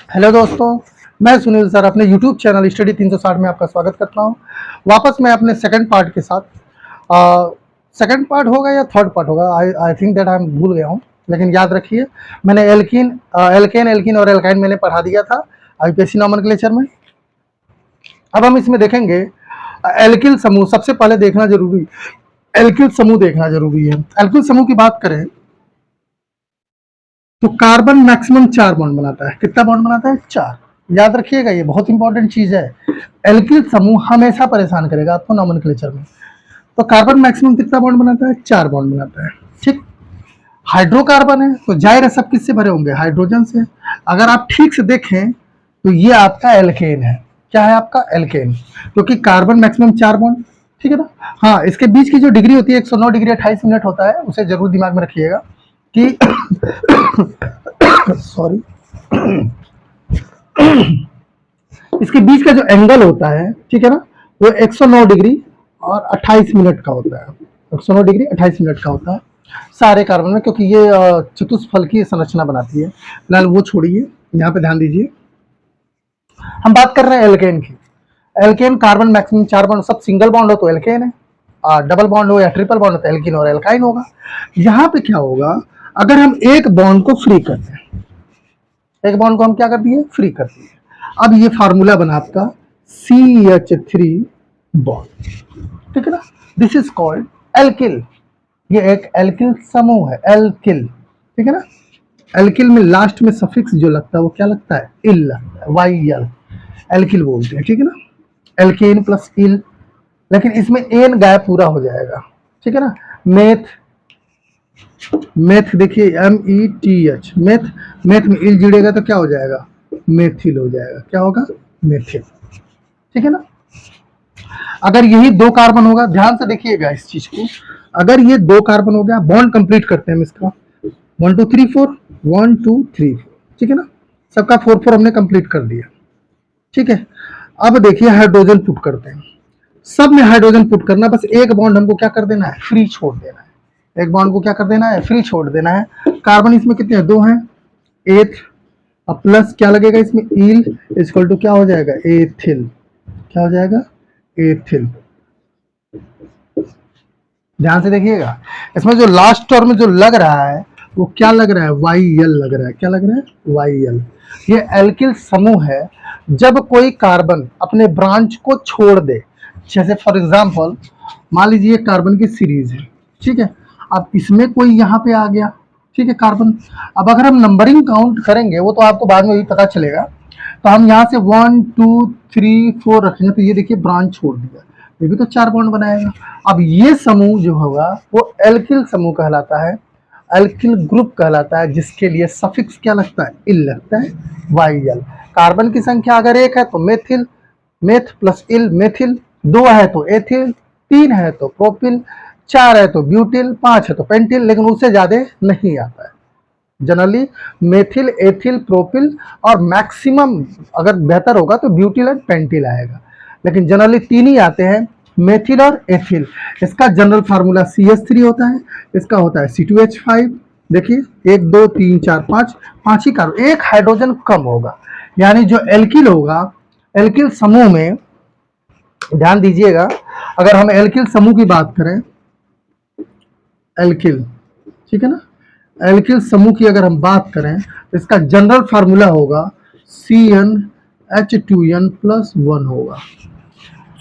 Hello दोस्तों, मैं Sunil sir अपने यूट्यूब चैनल स्टडी 360 में आपका स्वागत करता हूं। वापस मैं अपने सेकंड पार्ट के साथ सेकंड पार्ट होगा या थर्ड पार्ट होगा, आई थिंक दैट आई भूल गया हूं। लेकिन याद रखिए, मैंने एल्केन और एल्काइन मैंने पढ़ा दिया था आईपीएससी नॉमेनक्लेचर में। अब हम इसमें देखेंगे एल्किल समूह। सबसे पहले देखना जरूरी, एल्किल समूह देखना जरूरी है। एल्किल समूह की बात करें तो कार्बन मैक्सिमम 4 बॉन्ड बनाता है। कितना बॉन्ड बनाता है? 4। याद रखिएगा, ये बहुत इंपॉर्टेंट चीज है। एल्किल समूह हमेशा परेशान करेगा आपको नॉमेनक्लेचर में। तो कार्बन मैक्सिमम कितना बॉन्ड बनाता है? 4 बॉन्ड बनाता है। ठीक। हाइड्रोकार्बन है तो जाहिर है सब किससे भरे होंगे? हाइड्रोजन से। अगर आप ठीक से देखें तो ये आपका एल्केन है। क्या है आपका? एल्केन। क्योंकि कार्बन मैक्सिमम 4 बॉन्ड, ठीक है ना। हाँ, इसके बीच की जो डिग्री होती है 109 डिग्री 28 मिनट होता है, उसे जरूर दिमाग में रखिएगा कि सॉरी इसके बीच का जो एंगल होता है, ठीक है ना, वो 109 डिग्री और 28 मिनट का होता है। 109 डिग्री 28 मिनट का होता है सारे कार्बन में, क्योंकि ये चतुष्फल की संरचना बनाती है। फिलहाल वो छोड़िए, यहाँ पे ध्यान दीजिए। हम बात कर रहे हैं एल्केन की। एल्केन कार्बन मैक्सिमम 4 बॉन्ड, सब सिंगल बॉन्ड हो तो एल्केन है, डबल बॉन्ड हो या ट्रिपल बॉन्ड हो तो एल्किन और एल्काइन होगा। यहाँ पे क्या होगा, अगर हम एक बॉन्ड को फ्री करते हैं, एक बॉन्ड को हम क्या कर दिए? फ्री कर दिए। अब ये फार्मूला बना आपका CH3 बॉन्ड, ठीक है ना। This is called alkyl. ये एक एल्किल समूह है, एल्किल, ठीक है ना। एल्किल में लास्ट में सफिक्स जो लगता है वो क्या लगता है? इल लगता है, YL, एल्किल बोलते हैं, ठीक है ना। एल्केन प्लस इल, लेकिन इसमें एन गायब पूरा हो जाएगा, ठीक है ना। मेथ, मेथ देखिए METH, मेथ, मेथ में इल जुड़ेगा तो क्या हो जाएगा? मेथिल हो जाएगा। क्या होगा? मेथिल, ठीक है ना। अगर यही 2 कार्बन होगा, ध्यान से देखिएगा इस चीज को, अगर ये 2 कार्बन हो गया, बॉन्ड कंप्लीट करते हैं हम इसका 1 2 3 4, 1 2 3 4, ठीक है ना। सबका 4 4 हमने कंप्लीट कर दिया, ठीक है। अब देखिए हाइड्रोजन पुट करते हैं। सब में हाइड्रोजन पुट करना, बस एक बॉन्ड हमको क्या कर देना है? फ्री छोड़ देना है। एक बॉन्ड को क्या कर देना है? फ्री छोड़ देना है। कार्बन इसमें कितने हैं? 2 हैं। एथ, अब प्लस क्या लगेगा इसमें? ईल इक्वल टू क्या हो जाएगा? एथिल। क्या हो जाएगा? एथिल। ध्यान से देखिएगा, इसमें जो लास्ट टर्म जो लग रहा है वो क्या लग रहा है? YL लग रहा है। क्या लग रहा है? YL। ये एल्किल समूह है। जब कोई कार्बन अपने ब्रांच को छोड़ दे, जैसे फॉर एग्जांपल मान लीजिए कार्बन की सीरीज है, ठीक है। अब इसमें कोई यहाँ पे आ गया, ठीक है, कार्बन। अब अगर हम नंबरिंग काउंट करेंगे, वो तो आपको बाद में भी पता चलेगा, तो हम यहाँ से 1 2 3 4 रखेंगे तो ये देखिए ब्रांच छोड़ दिया, ये भी तो 4 बॉन्ड बनाएगा। अब ये समूह जो होगा वो एल्किल समूह कहलाता है, एल्किल ग्रुप कहलाता है, जिसके लिए सफिक्स क्या लगता है? इल लगता है, YL। कार्बन की संख्या अगर 1 है तो मेथिल, मेथ प्लस इल मेथिल, 2 है तो एथिल, 3 है तो प्रोपिल, 4 है तो ब्यूटिल, 5 है तो पेंटिल, लेकिन उससे ज्यादा नहीं आता है। जनरली मेथिल, एथिल, प्रोपिल और मैक्सिमम अगर बेहतर होगा तो ब्यूटिल एंड पेंटिल आएगा, लेकिन जनरली 3 ही आते हैं, मेथिल और एथिल। इसका जनरल फार्मूला CH3 होता है, इसका होता है C2H5। देखिए 1 2 3 4 5, 5 ही कार्बन, एक हाइड्रोजन कम होगा। यानी जो एल्किल होगा, एल्किल समूह में ध्यान दीजिएगा, अगर हम एल्किल समूह की बात करें, एल्किल, ठीक है ना, एल्किल समूह की अगर हम बात करें तो इसका जनरल फार्मूला होगा CnH2n प्लस 1 होगा।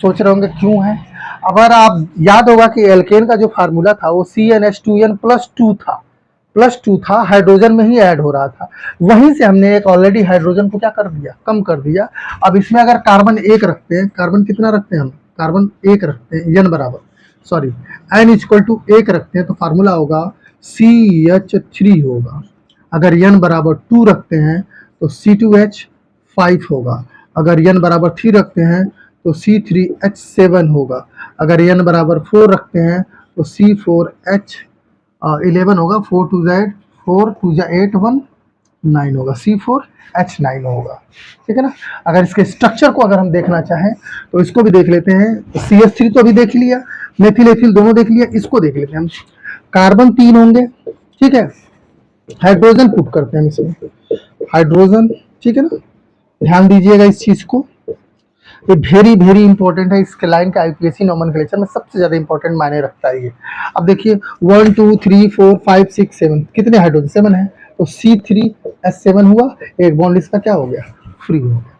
सोच रहे होंगे क्यों है? अगर आप याद होगा कि एल्केन का जो फार्मूला था वो CnH2n प्लस 2 था, प्लस 2 था, हाइड्रोजन में ही ऐड हो रहा था। वहीं से हमने एक ऑलरेडी हाइड्रोजन को क्या कर दिया? कम कर दिया। अब इसमें अगर कार्बन 1 रखते हैं, कार्बन कितना रखते हैं हम? कार्बन 1 रखते हैं, n बराबर, सॉरी, n इक्वल टू 1 रखते हैं तो फार्मूला होगा CH3 होगा। अगर n बराबर 2 रखते हैं तो C2H5 होगा। अगर n बराबर 3 रखते हैं तो C3H7 होगा। अगर n बराबर 4 रखते हैं तो C4H11 होगा। 4 2 Z 4 2 8 1 9 होगा, C4H9 होगा, ठीक है ना। अगर इसके स्ट्रक्चर को अगर हम देखना चाहें तो इसको भी देख लेते हैं। CH3 तो अभी देख लिया, मेथिल एथिल दोनों देख लिया, इसको देख लेते हैं हम। कार्बन 3 होंगे, ठीक है। हाइड्रोजन पुट करते हैं हम इसमें, हाइड्रोजन, ठीक है ना। ध्यान दीजिएगा इस चीज को, ये वेरी वेरी इंपॉर्टेंट है। इसके लाइन का आईपीएससी नोमेनक्लेचर में सबसे ज्यादा इंपॉर्टेंट मायने रखता है ये। अब देखिए 1 2 3 4 5 6 7 कितने हाइड्रोजन, 7 है, तो C3H7 हुआ, एक बॉन्ड इसका क्या हो गया, फ्री हो गया।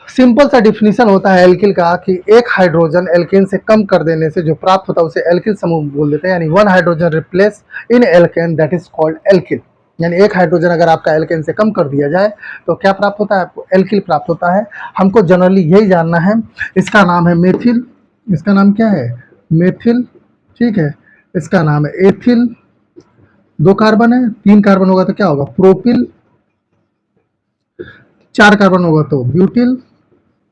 सिंपल सा डिफिनीशन होता है एल्किल का कि एक हाइड्रोजन एल्केन से कम कर देने से जो प्राप्त होता है उसे एल्किल समूह बोल देते हैं, यानी one hydrogen replace in alkane that is called alkyl. यानी एक हाइड्रोजन अगर आपका एल्केन से कम कर दिया जाए तो क्या प्राप्त होता है आपको, एल्किल प्राप्त होता है। हमको जनरली यही जानना है। इसका नाम है मेथिल, इसका नाम क्या है, मेथिल, ठीक है। इसका नाम है एथिल, 2 कार्बन है, 3 कार्बन होगा तो क्या होगा, प्रोपिल, 4 कार्बन होगा तो ब्यूटिल।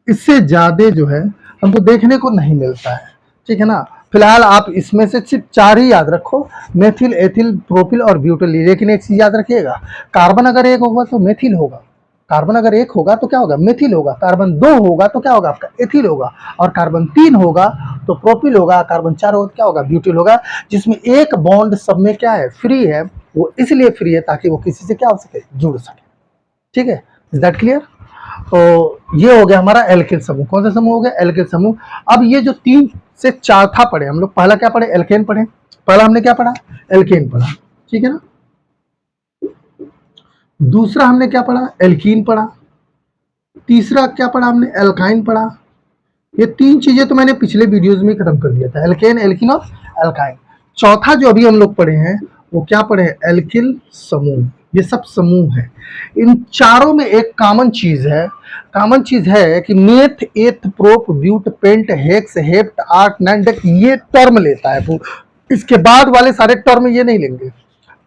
इससे ज्यादा जो है हमको देखने को नहीं मिलता है, ठीक है ना। फिलहाल आप इसमें से सिर्फ 4 ही याद रखो, मेथिल, एथिल, प्रोपिल और ब्यूटिल। लेकिन एक चीज याद रखिएगा, कार्बन अगर एक होगा तो मेथिल होगा, कार्बन अगर एक होगा तो क्या होगा, मेथिल होगा, कार्बन 2 होगा तो क्या होगा आपका, एथिल होगा, और कार्बन 3 होगा तो प्रोपिल होगा, कार्बन 4 होगा तो क्या होगा, ब्यूटिल होगा। जिसमें एक बॉन्ड सब में क्या है, फ्री है। वो इसलिए फ्री है ताकि वो किसी से क्या हो सके, जुड़ सके, ठीक है। Is that clear. तो ये हो गया हमारा एल्किल समूह। कौन सा समूह हो गया, एल्किल समूह। अब ये जो 3 से 4 था पढ़े हम लोग, पहला क्या पढ़े, एल्केन पढ़े, पहला हमने क्या पढ़ा, एल्केन पढ़ा, ठीक है ना। दूसरा हमने क्या पढ़ा, एल्कीन पढ़ा। तीसरा क्या पढ़ा हमने, एल्काइन पढ़ा। ये 3 चीजें तो मैंने पिछले वीडियोज में खत्म कर दिया था, एल्केन, एल्कीन और एल्काइन। चौथा जो अभी हम लोग पढ़े हैं वो क्या पढ़े हैं, एल्किल समूह। ये सब समूह है। इन चारों में एक कॉमन चीज है, कॉमन चीज है कि meth, eth, prop, but, pent, hex, hept, oct, non dec, ये टर्म लेता है। इसके बाद वाले सारे टर्म ये नहीं लेंगे।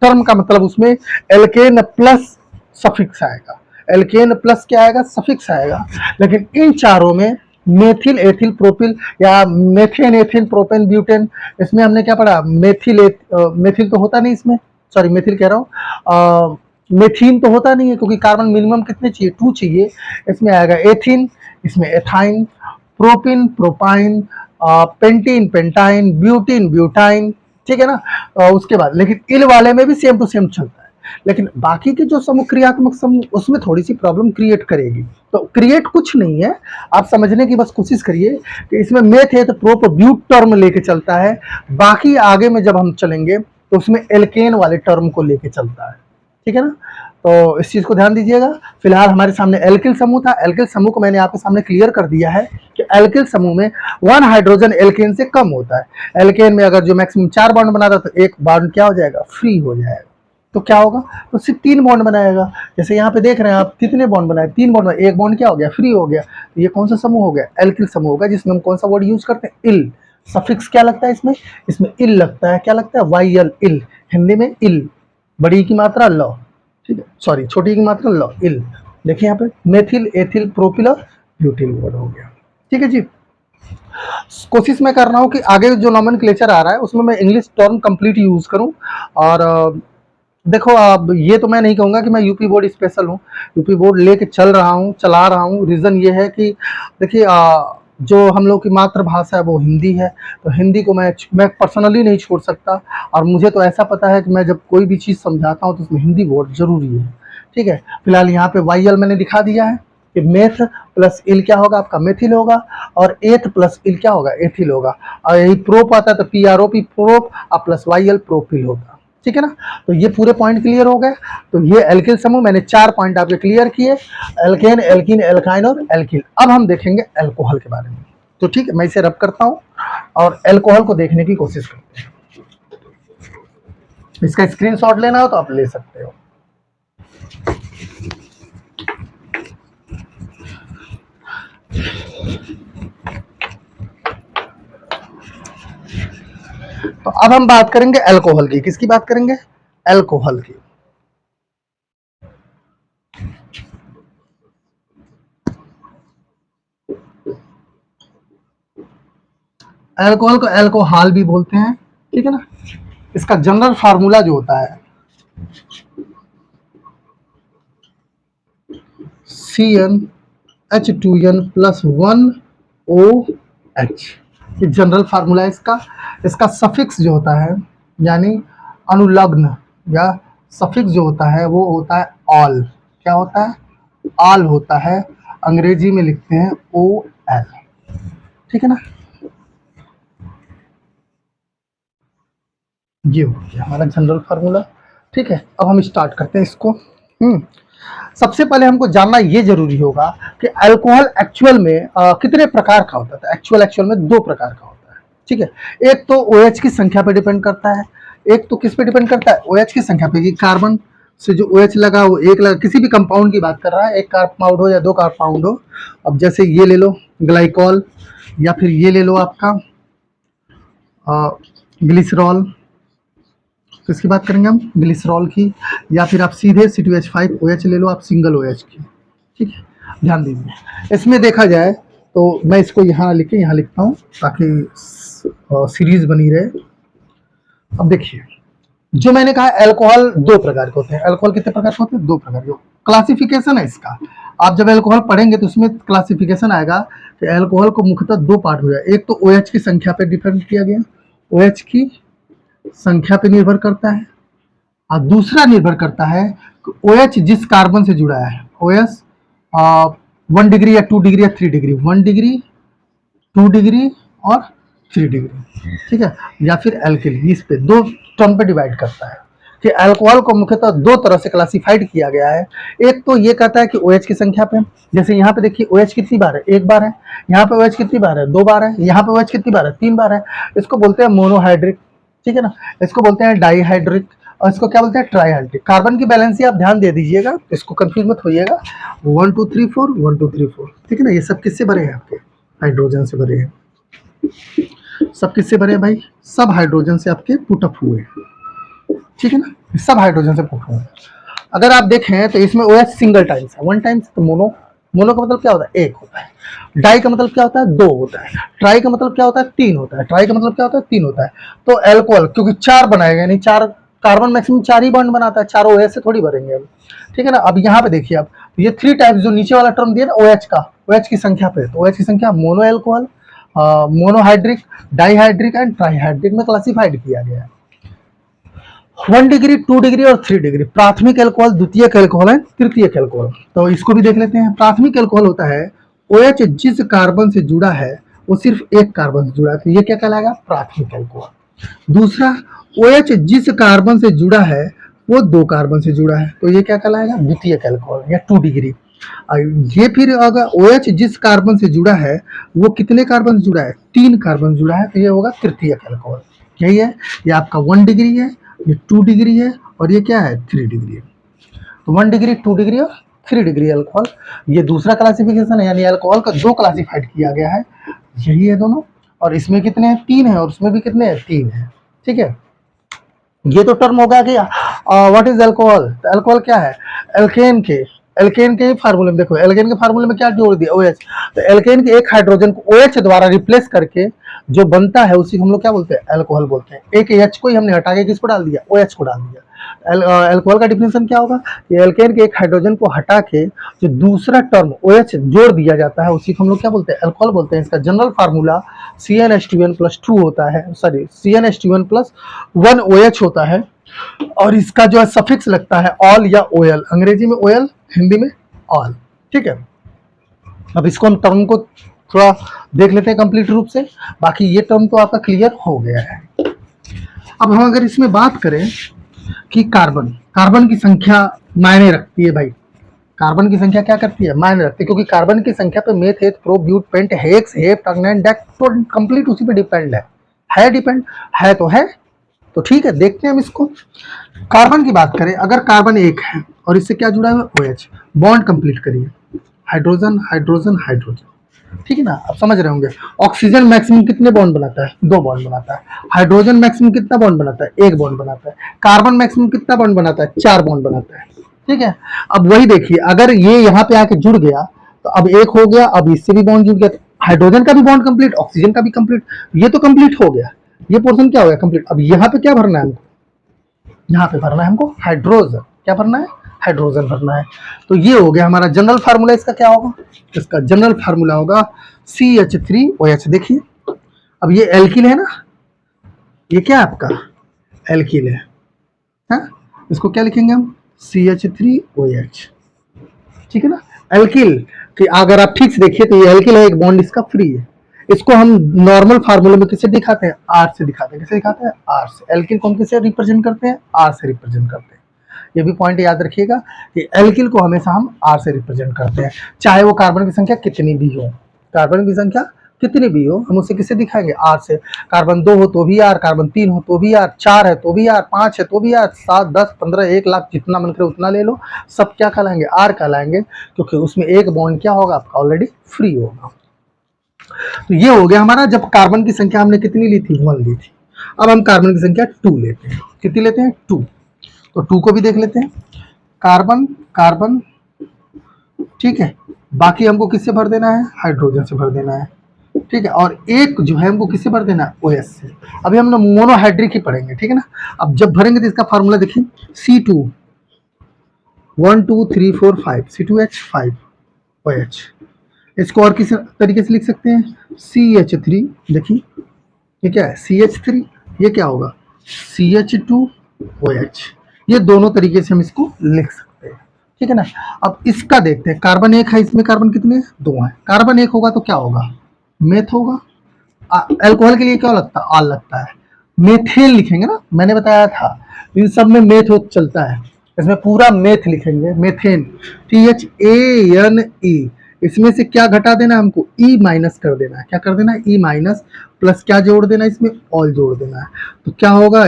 टर्म का मतलब उसमें एल्केन प्लस सफिक्स आएगा, एल्केन प्लस क्या आएगा, सफिक्स आएगा। लेकिन इन चारों में मेथिल, एथिल, प्रोपिल या मेथेन, एथिन, प्रोपेन, ब्यूटेन, इसमें हमने क्या पढ़ा, मेथिल, मेथिल तो होता नहीं इसमें, सॉरी मेथिल कह रहा हूँ, मेथीन तो होता नहीं है क्योंकि कार्बन मिनिमम कितने चाहिए, 2 चाहिए। इसमें आएगा एथिन, इसमें ethyne, propene, propyne, pentene, pentyne, butene, butyne, ठीक है ना। उसके बाद लेकिन इल वाले में भी सेम टू सेम चलता है। लेकिन बाकी के जो समूह, क्रियात्मक समूह, उसमें थोड़ी सी प्रॉब्लम क्रिएट करेगी। तो क्रिएट कुछ नहीं है, आप समझने की बस कोशिश करिए कि इसमें मेथ है तो प्रोप ब्यूट टर्म लेके चलता है, बाकी आगे में जब हम चलेंगे तो उसमें एल्केन वाले टर्म को लेके चलता है, ठीक है ना। तो इस चीज को ध्यान दीजिएगा। फिलहाल हमारे सामने एल्किल समूह था, एल्किल समूह को मैंने आपके सामने क्लियर कर दिया है कि एल्किल समूह में 1 हाइड्रोजन एल्केन से कम होता है। एल्केन में अगर जो मैक्सिमम 4 बॉन्ड बनाता तो एक बॉन्ड क्या हो जाएगा, फ्री हो जाएगा। तो क्या होगा, तो सिर्फ 3 बॉन्ड बनाएगा। जैसे यहाँ पे देख रहे हैं आप, कितने बॉन्ड बनाए, 3 बॉन्ड बनाए, एक बॉन्ड क्या हो गया, फ्री हो गया। तो ये कौन सा समूह हो गया, एल्किल समूह होगा, जिसमें हम कौन सा वर्ड यूज करते हैं, इल। सफिक्स क्या लगता है इसमें, इसमें इल लगता है, क्या लगता है, वाई एल, इल। हिंदी में इल, बड़ी की मात्रा ल, ठीक है, सॉरी छोटी की मात्रा ल, इल। देखिए यहाँ पे मेथिल, एथिल, प्रोपिल और ब्यूटिल वर्ड हो गया, ठीक है जी। कोशिश मैं कर रहा हूँ कि आगे जो नोमेनक्लेचर आ रहा है उसमें मैं इंग्लिश टर्म कंप्लीट यूज करूँ। और देखो अब ये तो मैं नहीं कहूँगा कि मैं यूपी बोर्ड स्पेशल हूँ, यूपी बोर्ड लेके चल रहा हूँ, चला रहा हूँ। रीज़न ये है कि देखिए जो हम लोग की मातृभाषा है वो हिंदी है, तो हिंदी को मैं पर्सनली नहीं छोड़ सकता। और मुझे तो ऐसा पता है कि मैं जब कोई भी चीज़ समझाता हूँ तो उसमें हिंदी वर्ड ज़रूरी है, ठीक है। फिलहाल यहाँ पे वाई एल मैंने दिखा दिया है कि मेथ प्लस इल क्या होगा आपका, मेथिल होगा, और एथ प्लस इल क्या होगा, एथिल होगा। और यही प्रोप आता है तो P R O P, prop, और प्लस वाई एल, प्रोपिल होगा, ठीक है ना। तो ये पूरे पॉइंट क्लियर हो गए। तो ये एल्किल समूह मैंने 4 पॉइंट आपके क्लियर किए, एल्केन, एल्कीन, एल्काइन और एल्किल। अब हम देखेंगे एल्कोहल के बारे में। तो ठीक है, मैं इसे रब करता हूँ और एल्कोहल को देखने की कोशिश करते हैं। इसका स्क्रीनशॉट लेना हो तो आप ले सकते हो। तो अब हम बात करेंगे अल्कोहल की। किसकी बात करेंगे, अल्कोहल की। अल्कोहल को अल्कोहल भी बोलते हैं, ठीक है ना। इसका जनरल फार्मूला जो होता है CnH2n + 1OH, ये जनरल फार्मूला है इसका। इसका सफिक्स जो होता है यानी अनुलग्न या सफिक्स जो होता है वो होता है ऑल। क्या होता है, ऑल होता है, अंग्रेजी में लिखते हैं OL। ठीक है ना, ये हो गया हमारा जनरल फार्मूला। ठीक है, अब हम स्टार्ट करते हैं इसको। सबसे पहले हमको जानना ये जरूरी होगा कि अल्कोहल एक्चुअल में कितने प्रकार का होता है। एक्चुअल में दो प्रकार का होता है। ठीक है, एक तो OH की संख्या पे डिपेंड करता है, एक तो किस पे डिपेंड करता है, OH की संख्या पे, कि कार्बन से जो OH लगा वो एक लगा, किसी भी कंपाउंड की बात कर रहा है, एक कंपाउंड हो या दो कंपाउंड हो। अब जैसे ये ले लो ग्लाइकॉल, या फिर ये ले लो आपका ग्लिसरॉल, किसकी बात करेंगे हम, ग्लिसरॉल की, या फिर आप सीधे C2H5OH ले लो आप, सिंगल OH की। ठीक है, ध्यान दीजिए, इसमें देखा जाए तो मैं इसको यहाँ लिख के यहाँ लिखता हूँ ताकि सीरीज बनी रहे। अब देखिए, जो मैंने कहा अल्कोहल दो प्रकार के होते हैं। अल्कोहल कितने प्रकार के होते हैं, दो प्रकार के। क्लासिफिकेशन है इसका, आप जब अल्कोहल पढ़ेंगे तो उसमें क्लासिफिकेशन आएगा कि अल्कोहल को मुख्यतः दो पार्ट हो जाए। एक तो OH की संख्या पर डिपेंड किया गया, OH की संख्या पे निर्भर करता है, और दूसरा निर्भर करता है कि OH जिस कार्बन से जुड़ा है, OH 1 डिग्री या 2 डिग्री या 3 डिग्री, 1 डिग्री 2 डिग्री और 3 डिग्री। ठीक है, या फिर एल्किल, इस पे दो टर्म पे डिवाइड करता है कि अल्कोहल को मुख्यतः दो तरह से क्लासिफाइड किया गया है। एक तो ये कहता है कि OH की संख्या पे, जैसे यहाँ पे देखिए OH कितनी बार है, एक बार है, यहाँ पे OH कितनी बार है, दो बार है, यहाँ पे OH कितनी बार है, तीन बार है। इसको बोलते हैं मोनोहाइड्रिक। ठीक है ना, इसको बोलते हैं डाईहाइड्रिक, और इसको क्या बोलते हैं, ट्राईहाइड्रिक। कार्बन की बैलेंसी आप ध्यान दे दीजिएगा, इसको कंफ्यूज मत होइएगा। 1 2 3 4 1 2 3 4। ठीक है ना, ये सब किससे बने हैं, आपके हाइड्रोजन से बने हैं। सब किससे बने हैं भाई, सब हाइड्रोजन से आपके पुटअप हुए। ठीक है ना, सब हाइड्रोजन से पुट हुए। अगर आप देखें तो इसमें OH सिंगल टाइम्स है, वन टाइम्स, तो मोनो, मोनो का मतलब क्या होता है, एक होता है। डाई का मतलब क्या होता है, दो होता है। ट्राई का मतलब क्या होता है, तीन होता है। ट्राई का मतलब क्या होता है, तीन होता है। तो अल्कोहल क्योंकि चार बनाएगा, यानी चार कार्बन मैक्सिमम चार ही बॉन्ड बनाता है, चारों OH से थोड़ी भरेंगे अब। ठीक है ना, अब यहाँ पे देखिए आप, ये थ्री टाइप्स जो नीचे वाला टर्म दिया ना OH का, OH की संख्या पे, तो OH की संख्या mono alcohol, monohydric, dihydric and trihydric में क्लासिफाइड किया गया है। 1 डिग्री 2 डिग्री और 3 डिग्री प्राथमिक अल्कोहल, द्वितीयक अल्कोहल है, तृतीयक अल्कोहल। तो इसको भी देख लेते हैं। प्राथमिक अल्कोहल होता है OH जिस कार्बन से जुड़ा है वो सिर्फ एक कार्बन से जुड़ा है, तो ये क्या कहलाएगा, प्राथमिक अल्कोहल। दूसरा, OH जिस कार्बन से जुड़ा है वो दो कार्बन से जुड़ा है, तो ये क्या कहलाएगा, द्वितीयक अल्कोहल या 2 डिग्री। ये फिर अगर OH जिस कार्बन से जुड़ा है वो कितने कार्बन से जुड़ा है, तीन कार्बन से जुड़ा है, तो ये होगा तृतीयक अल्कोहल। यही है, ये आपका 1 डिग्री है, ये 2 डिग्री है, और ये क्या है, 3 डिग्री है। तो 1 डिग्री 2 डिग्री और 3 डिग्री अल्कोहल, ये दूसरा क्लासिफिकेशन है, यानी अल्कोहल का दो क्लासिफाइड किया गया है। यही है दोनों, और इसमें कितने हैं, तीन है, और उसमें भी कितने हैं, तीन है। ठीक है, ये तो टर्म होगा कि व्हाट इज अल्कोहल। तो अल्कोहल क्या है, एल्केन के, एल्केन के फार्मूले में देखो, एल्केन के फार्मूले में क्या जोड़ दिया, OH। तो एल्केन के एक हाइड्रोजन को OH द्वारा रिप्लेस करके जो बनता है उसी को हम लोग क्या बोलते हैं, अल्कोहल बोलते हैं। एक H को ही हमने हटा के किसको डाल दिया, OH को डाल दिया। अल्कोहल का डिफिनेशन क्या होगा, कि एल्केन के एक हाइड्रोजन को हटा के जो दूसरा टर्म OH जोड़ दिया जाता है उसी को हम लोग क्या बोलते हैं, अल्कोहल बोलते हैं। इसका जनरल फार्मूला CnH2n+2 होता है, सॉरी CnH2n+1 OH होता है, और इसका जो है सफिक्स लगता है ऑल या OL, अंग्रेजी में OL, हिंदी में ऑल। ठीक है, अब इसको हम टर्म को थोड़ा देख लेते हैं कंप्लीट रूप से, बाकी ये टर्म तो आपका क्लियर हो गया है। अब हम अगर इसमें बात करें कि कार्बन, कार्बन की संख्या मायने रखती है भाई, कार्बन की संख्या क्या करती है, मायने रखती है, क्योंकि कार्बन की संख्या पे meth, eth, pro, but, pent, hex, hep, टंगनेंट, डेक, तो कंप्लीट उसी पे डिपेंड है डिपेंड है तो है। तो ठीक है, देखते हैं हम इसको। कार्बन की बात करें, अगर कार्बन एक है और इससे क्या जुड़ा है, OH, बॉन्ड कंप्लीट करिए, हाइड्रोजन हाइड्रोजन हाइड्रोजन। ठीक है ना, आप समझ रहे होंगे। ऑक्सीजन मैक्सिमम कितने बॉन्ड बनाता है, दो बॉन्ड बनाता है। हाइड्रोजन मैक्सिमम कितना बॉन्ड बनाता है, एक बॉन्ड बनाता है। कार्बन मैक्सिमम कितना बॉन्ड बनाता है, चार बॉन्ड बनाता है। ठीक है, अब वही देखिए, अगर ये यहाँ पे आके जुड़ गया तो अब एक हो गया, अब इससे भी बॉन्ड जुड़ गया, तो हाइड्रोजन का भी बॉन्ड कंप्लीट, ऑक्सीजन का भी कंप्लीट, ये तो कंप्लीट हो गया, ये पोर्शन क्या हो गया, कंप्लीट। अब यहाँ पे क्या भरना है हमको, यहाँ पे भरना है हमको हाइड्रोजन, क्या भरना है, हाइड्रोजन भरना है। तो ये हो गया हमारा जनरल फार्मूला। इसका क्या होगा, इसका जनरल फार्मूला होगा CH3OH। देखिए, अब ये एल्किल है ना, ये क्या है आपका, एल्किल है, इसको क्या लिखेंगे हम, CH3OH। ठीक है ना, एल्किल कि अगर आप ठीक से देखिए तो ये एल्किल है, एक बॉन्ड इसका फ्री है। इसको हम नॉर्मल फार्मूले में किससे दिखाते हैं? आर से दिखाते हैं। किससे दिखाते हैं? आर से। एल्किल को हम किससे रिप्रेजेंट करते हैं? आर से रिप्रेजेंट करते हैं। ये भी पॉइंट याद रखिएगा कि एल्किल को हमेशा हम आर से रिप्रेजेंट करते हैं, चाहे वो कार्बन की संख्या कितनी भी हो। कार्बन की संख्या कितनी भी हो, हम उसे किससे दिखाएंगे? आर से। कार्बन 2 हो तो भी आर, कार्बन 3 हो तो भी आर, 4 है तो भी आर, 5 है तो भी आर, 7, 10, 15, 1 लाख जितना मन करे उतना ले लो, सब क्या कहलाएंगे? आर कहलाएंगे, क्योंकि उसमें एक बॉन्ड क्या होगा आपका? ऑलरेडी फ्री होगा। तो ये हो गया हमारा, जब कार्बन की संख्या हमने कितनी ली थी? 1 ली थी। अब हम कार्बन की संख्या 2 लेते हैं। कितनी लेते हैं? 2। तो 2 को भी देख लेते हैं। कार्बन कार्बन, ठीक है। बाकी हमको किससे भर देना है? हाइड्रोजन से भर देना है, ठीक है। और एक जो है हमको किससे भर देना है? OH से। अभी हम लोग मोनोहाइड्रिक ही पढ़ेंगे, ठीक है ना। अब जब भरेंगे तो इसका फार्मूला देखिए, C2 1 2 3 4 5 C2H5 OH। इसको और किस तरीके से लिख सकते हैं? CH3, देखिए ये क्या है? CH3, ये क्या होगा? CH2OH। ये दोनों तरीके से हम इसको लिख सकते हैं, ठीक है ना। अब इसका देखते हैं। कार्बन 1 है, इसमें कार्बन कितने हैं? 2 हैं। कार्बन 1 होगा तो क्या होगा? मेथ होगा। अल्कोहल के लिए क्या लगता है? आल लगता है। मेथेन लिखेंगे ना, मैंने बताया था इन सब में मेथ चलता है। इसमें पूरा मेथ लिखेंगे, मेथेन, THANE। इसमें से क्या घटा देना है हमको? ई माइनस कर देना है। क्या कर देना है? ई माइनस, प्लस क्या जोड़ देना है? इसमें ऑल जोड़ देना है। तो क्या होगा?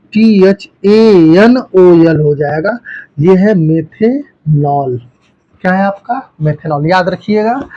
METHANOL हो जाएगा। ये है मेथेनॉल। क्या है आपका? मेथेनॉल। याद रखिएगा,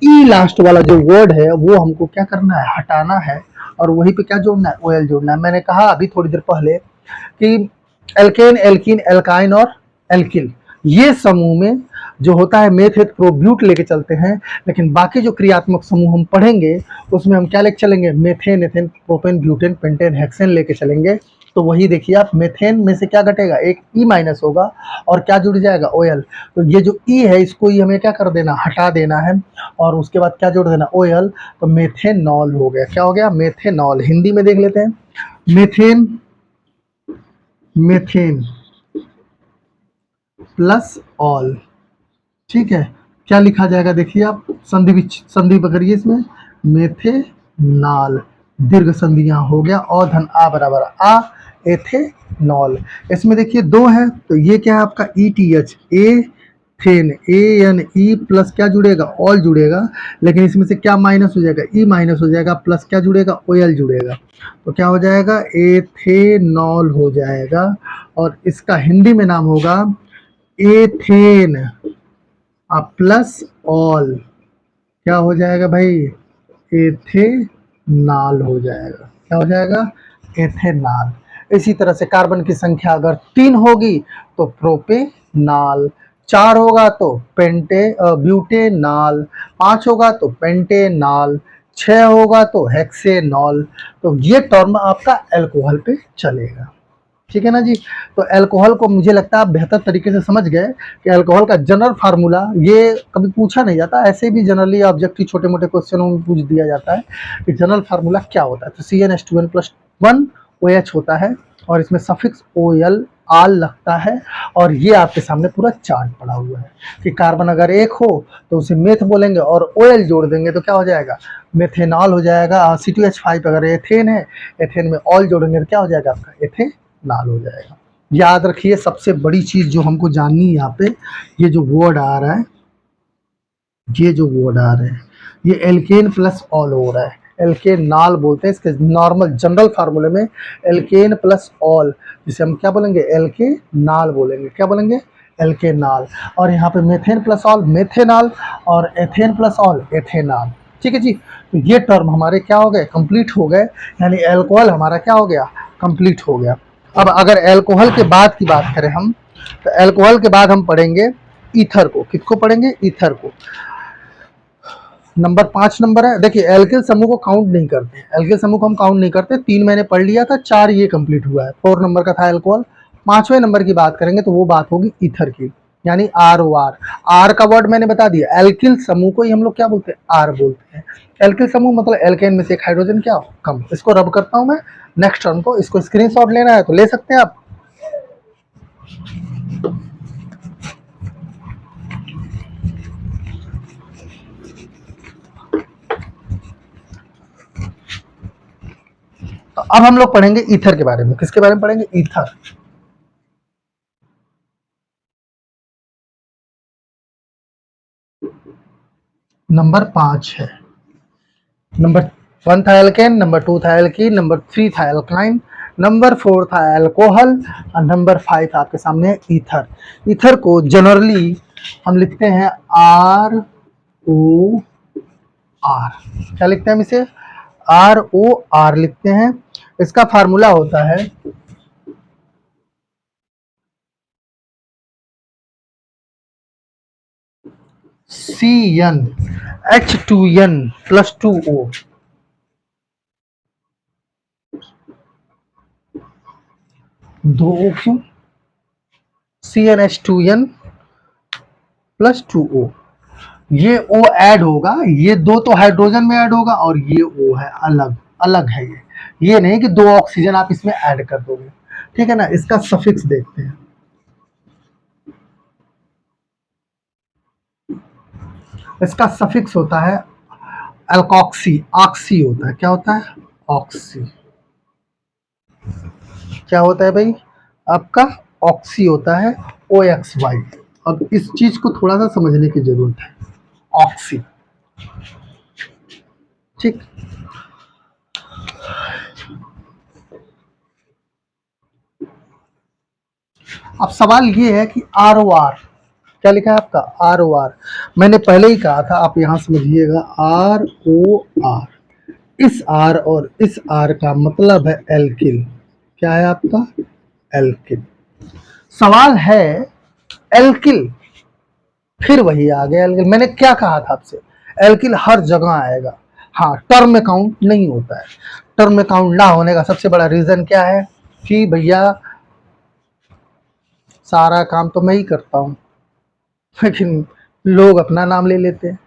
ई लास्ट वाला जो वर्ड है वो हमको क्या करना है? हटाना है, और वहीं पे क्या जोड़ना है? OL जोड़ना है। मैंने कहा अभी थोड़ी देर पहले कि एल्केन, एल्कीन, एल्काइन और एल्किल, ये समूह में जो होता है मेथ हेथ प्रोब्यूट लेके चलते हैं, लेकिन बाकी जो क्रियात्मक समूह हम पढ़ेंगे उसमें हम क्या लेके चलेंगे? Methane, ethane, propane, butane, pentane, hexane लेके चलेंगे। तो वही देखिए आप, मेथेन में से क्या घटेगा? एक ई माइनस होगा, और क्या जुड़ जाएगा? OL। तो ये जो ई है इसको ही हमें क्या कर देना? हटा देना है, और उसके बाद क्या जोड़ देना? OL। तो मेथेनॉल हो गया। क्या हो गया? मेथेनॉल। हिंदी में देख लेते हैं। मेथेन, मेथेन प्लस ऑल, ठीक है। क्या लिखा जाएगा? देखिए आप, संधि पकड़िए इसमें, मेथेनाल, दीर्घ संधियां हो गया, और धन आ बराबर आ, एथेनॉल। इसमें देखिए 2 है, तो ये क्या है आपका? ETH, एथेन, ANE प्लस क्या जुड़ेगा? ऑल जुड़ेगा। लेकिन इसमें से क्या माइनस हो जाएगा? ई माइनस हो जाएगा, प्लस क्या जुड़ेगा? OL जुड़ेगा। तो क्या हो जाएगा? एथेनॉल हो जाएगा। और इसका हिंदी में नाम होगा एथेन प्लस ऑल। क्या हो जाएगा भाई? एथेनाल हो जाएगा। क्या हो जाएगा? एथेनाल। इसी तरह से कार्बन की संख्या अगर 3 होगी तो प्रोपेनाल, 4 होगा तो ब्यूटेनाल, 5 होगा तो पेंटेनाल, 6 होगा तो हेक्सेनॉल। तो ये टर्म आपका अल्कोहल पे चलेगा, ठीक है ना जी। तो अल्कोहल को मुझे लगता है आप बेहतर तरीके से समझ गए कि अल्कोहल का जनरल फार्मूला, ये कभी पूछा नहीं जाता, ऐसे भी जनरली ऑब्जेक्टिव छोटे मोटे क्वेश्चनों में पूछ दिया जाता है कि जनरल फार्मूला क्या होता है। तो CnH2n+1 OH होता है, और इसमें सफिक्स OL आल लगता है। और ये आपके सामने पूरा चार्ट पड़ा हुआ है कि कार्बन अगर 1 हो तो उसे मेथ बोलेंगे, और OL जोड़ देंगे तो क्या हो जाएगा? मेथेनॉल हो जाएगा। C2H5 अगर एथेन है, एथेन में ऑल जोड़ेंगे तो क्या हो जाएगा आपका? एथेन लाल हो जाएगा। याद रखिए, सबसे बड़ी चीज जो हमको जाननी है यहाँ पे, ये जो वर्ड आ रहा है, ये जो वर्ड आ रहे हैं, ये एल्केन प्लस ऑल हो रहा है। एल्केन नाल बोलते हैं इसके नॉर्मल जनरल फार्मूले में, एल्केन प्लस ऑल, जिसे हम क्या बोलेंगे? एल्के नाल बोलेंगे। क्या बोलेंगे? एल्के नाल। और यहाँ पे मेथेन प्लस ऑल मेथेनाल, और एथेन प्लस ऑल एथेनाल, ठीक है जी। तो ये टर्म हमारे क्या हो गए? कंप्लीट हो गए, यानी एल्कोहल हमारा क्या हो गया? कंप्लीट हो गया। अब अगर एल्कोहल के बाद की बात करें हम, तो एल्कोहल के बाद हम पढ़ेंगे ईथर को। किसको पढ़ेंगे? ईथर को। नंबर 5 नंबर है। देखिए, एल्किल समूह को काउंट नहीं करते, एल्किल समूह को हम काउंट नहीं करते। 3 मैंने पढ़ लिया था, 4 ये कंप्लीट हुआ है। 4 नंबर का था एल्कोहल। 5वें नंबर की बात करेंगे तो वो बात होगी ईथर की, यानी ROR। आर का वर्ड मैंने बता दिया, एल्किल समूह को ही हम लोग क्या बोलते हैं? आर बोलते हैं। एल्किल समूह मतलब एल्केन में से एक हाइड्रोजन क्या हो? कम। इसको रब करता हूं मैं नेक्स्ट टर्म को। इसको स्क्रीनशॉट लेना है तो ले सकते हैं आप। तो अब हम लोग पढ़ेंगे ईथर के बारे में। किसके बारे में पढ़ेंगे? ईथर। नंबर 5 है। नंबर 1 था एल्केन, नंबर 2 था एल्कीन, नंबर 3 था एल्काइन, नंबर 4 था एल्कोहल और नंबर 5 आपके सामने ईथर। ईथर को जनरली हम लिखते हैं आर ओ आर। क्या लिखते हैं हम इसे? आर ओ आर लिखते हैं। इसका फार्मूला होता है CnH2n प्लस 2O। दो O क्यों? CnH2n plus 2O। ये O ऐड होगा, ये दो तो हाइड्रोजन में ऐड होगा और ये O है अलग, अलग है ये नहीं कि दो ऑक्सीजन आप इसमें ऐड कर दोगे, ठीक है ना। इसका सफिक्स देखते हैं। इसका सफिक्स होता है अल्कोक्सी, ऑक्सी होता है। क्या होता है? ऑक्सी। क्या होता है भाई? आपका ऑक्सी होता है OXY। अब इस चीज को थोड़ा सा समझने की जरूरत है। ऑक्सी, ठीक। अब सवाल ये है कि ROR क्या लिखा है आपका? ROR। मैंने पहले ही कहा था, आप यहां समझिएगा, ROR। इस R और इस R का मतलब है एल्किल। क्या है आपका? एल्किल। सवाल है एल्किल, फिर वही आ गया एल्किल। मैंने क्या कहा था आपसे? एल्किल हर जगह आएगा। हाँ, टर्म में काउंट नहीं होता है। टर्म में काउंट ना होने का सबसे बड़ा रीजन क्या है? कि भैया सारा काम तो मैं ही करता हूँ, लेकिन लोग अपना नाम ले लेते हैं,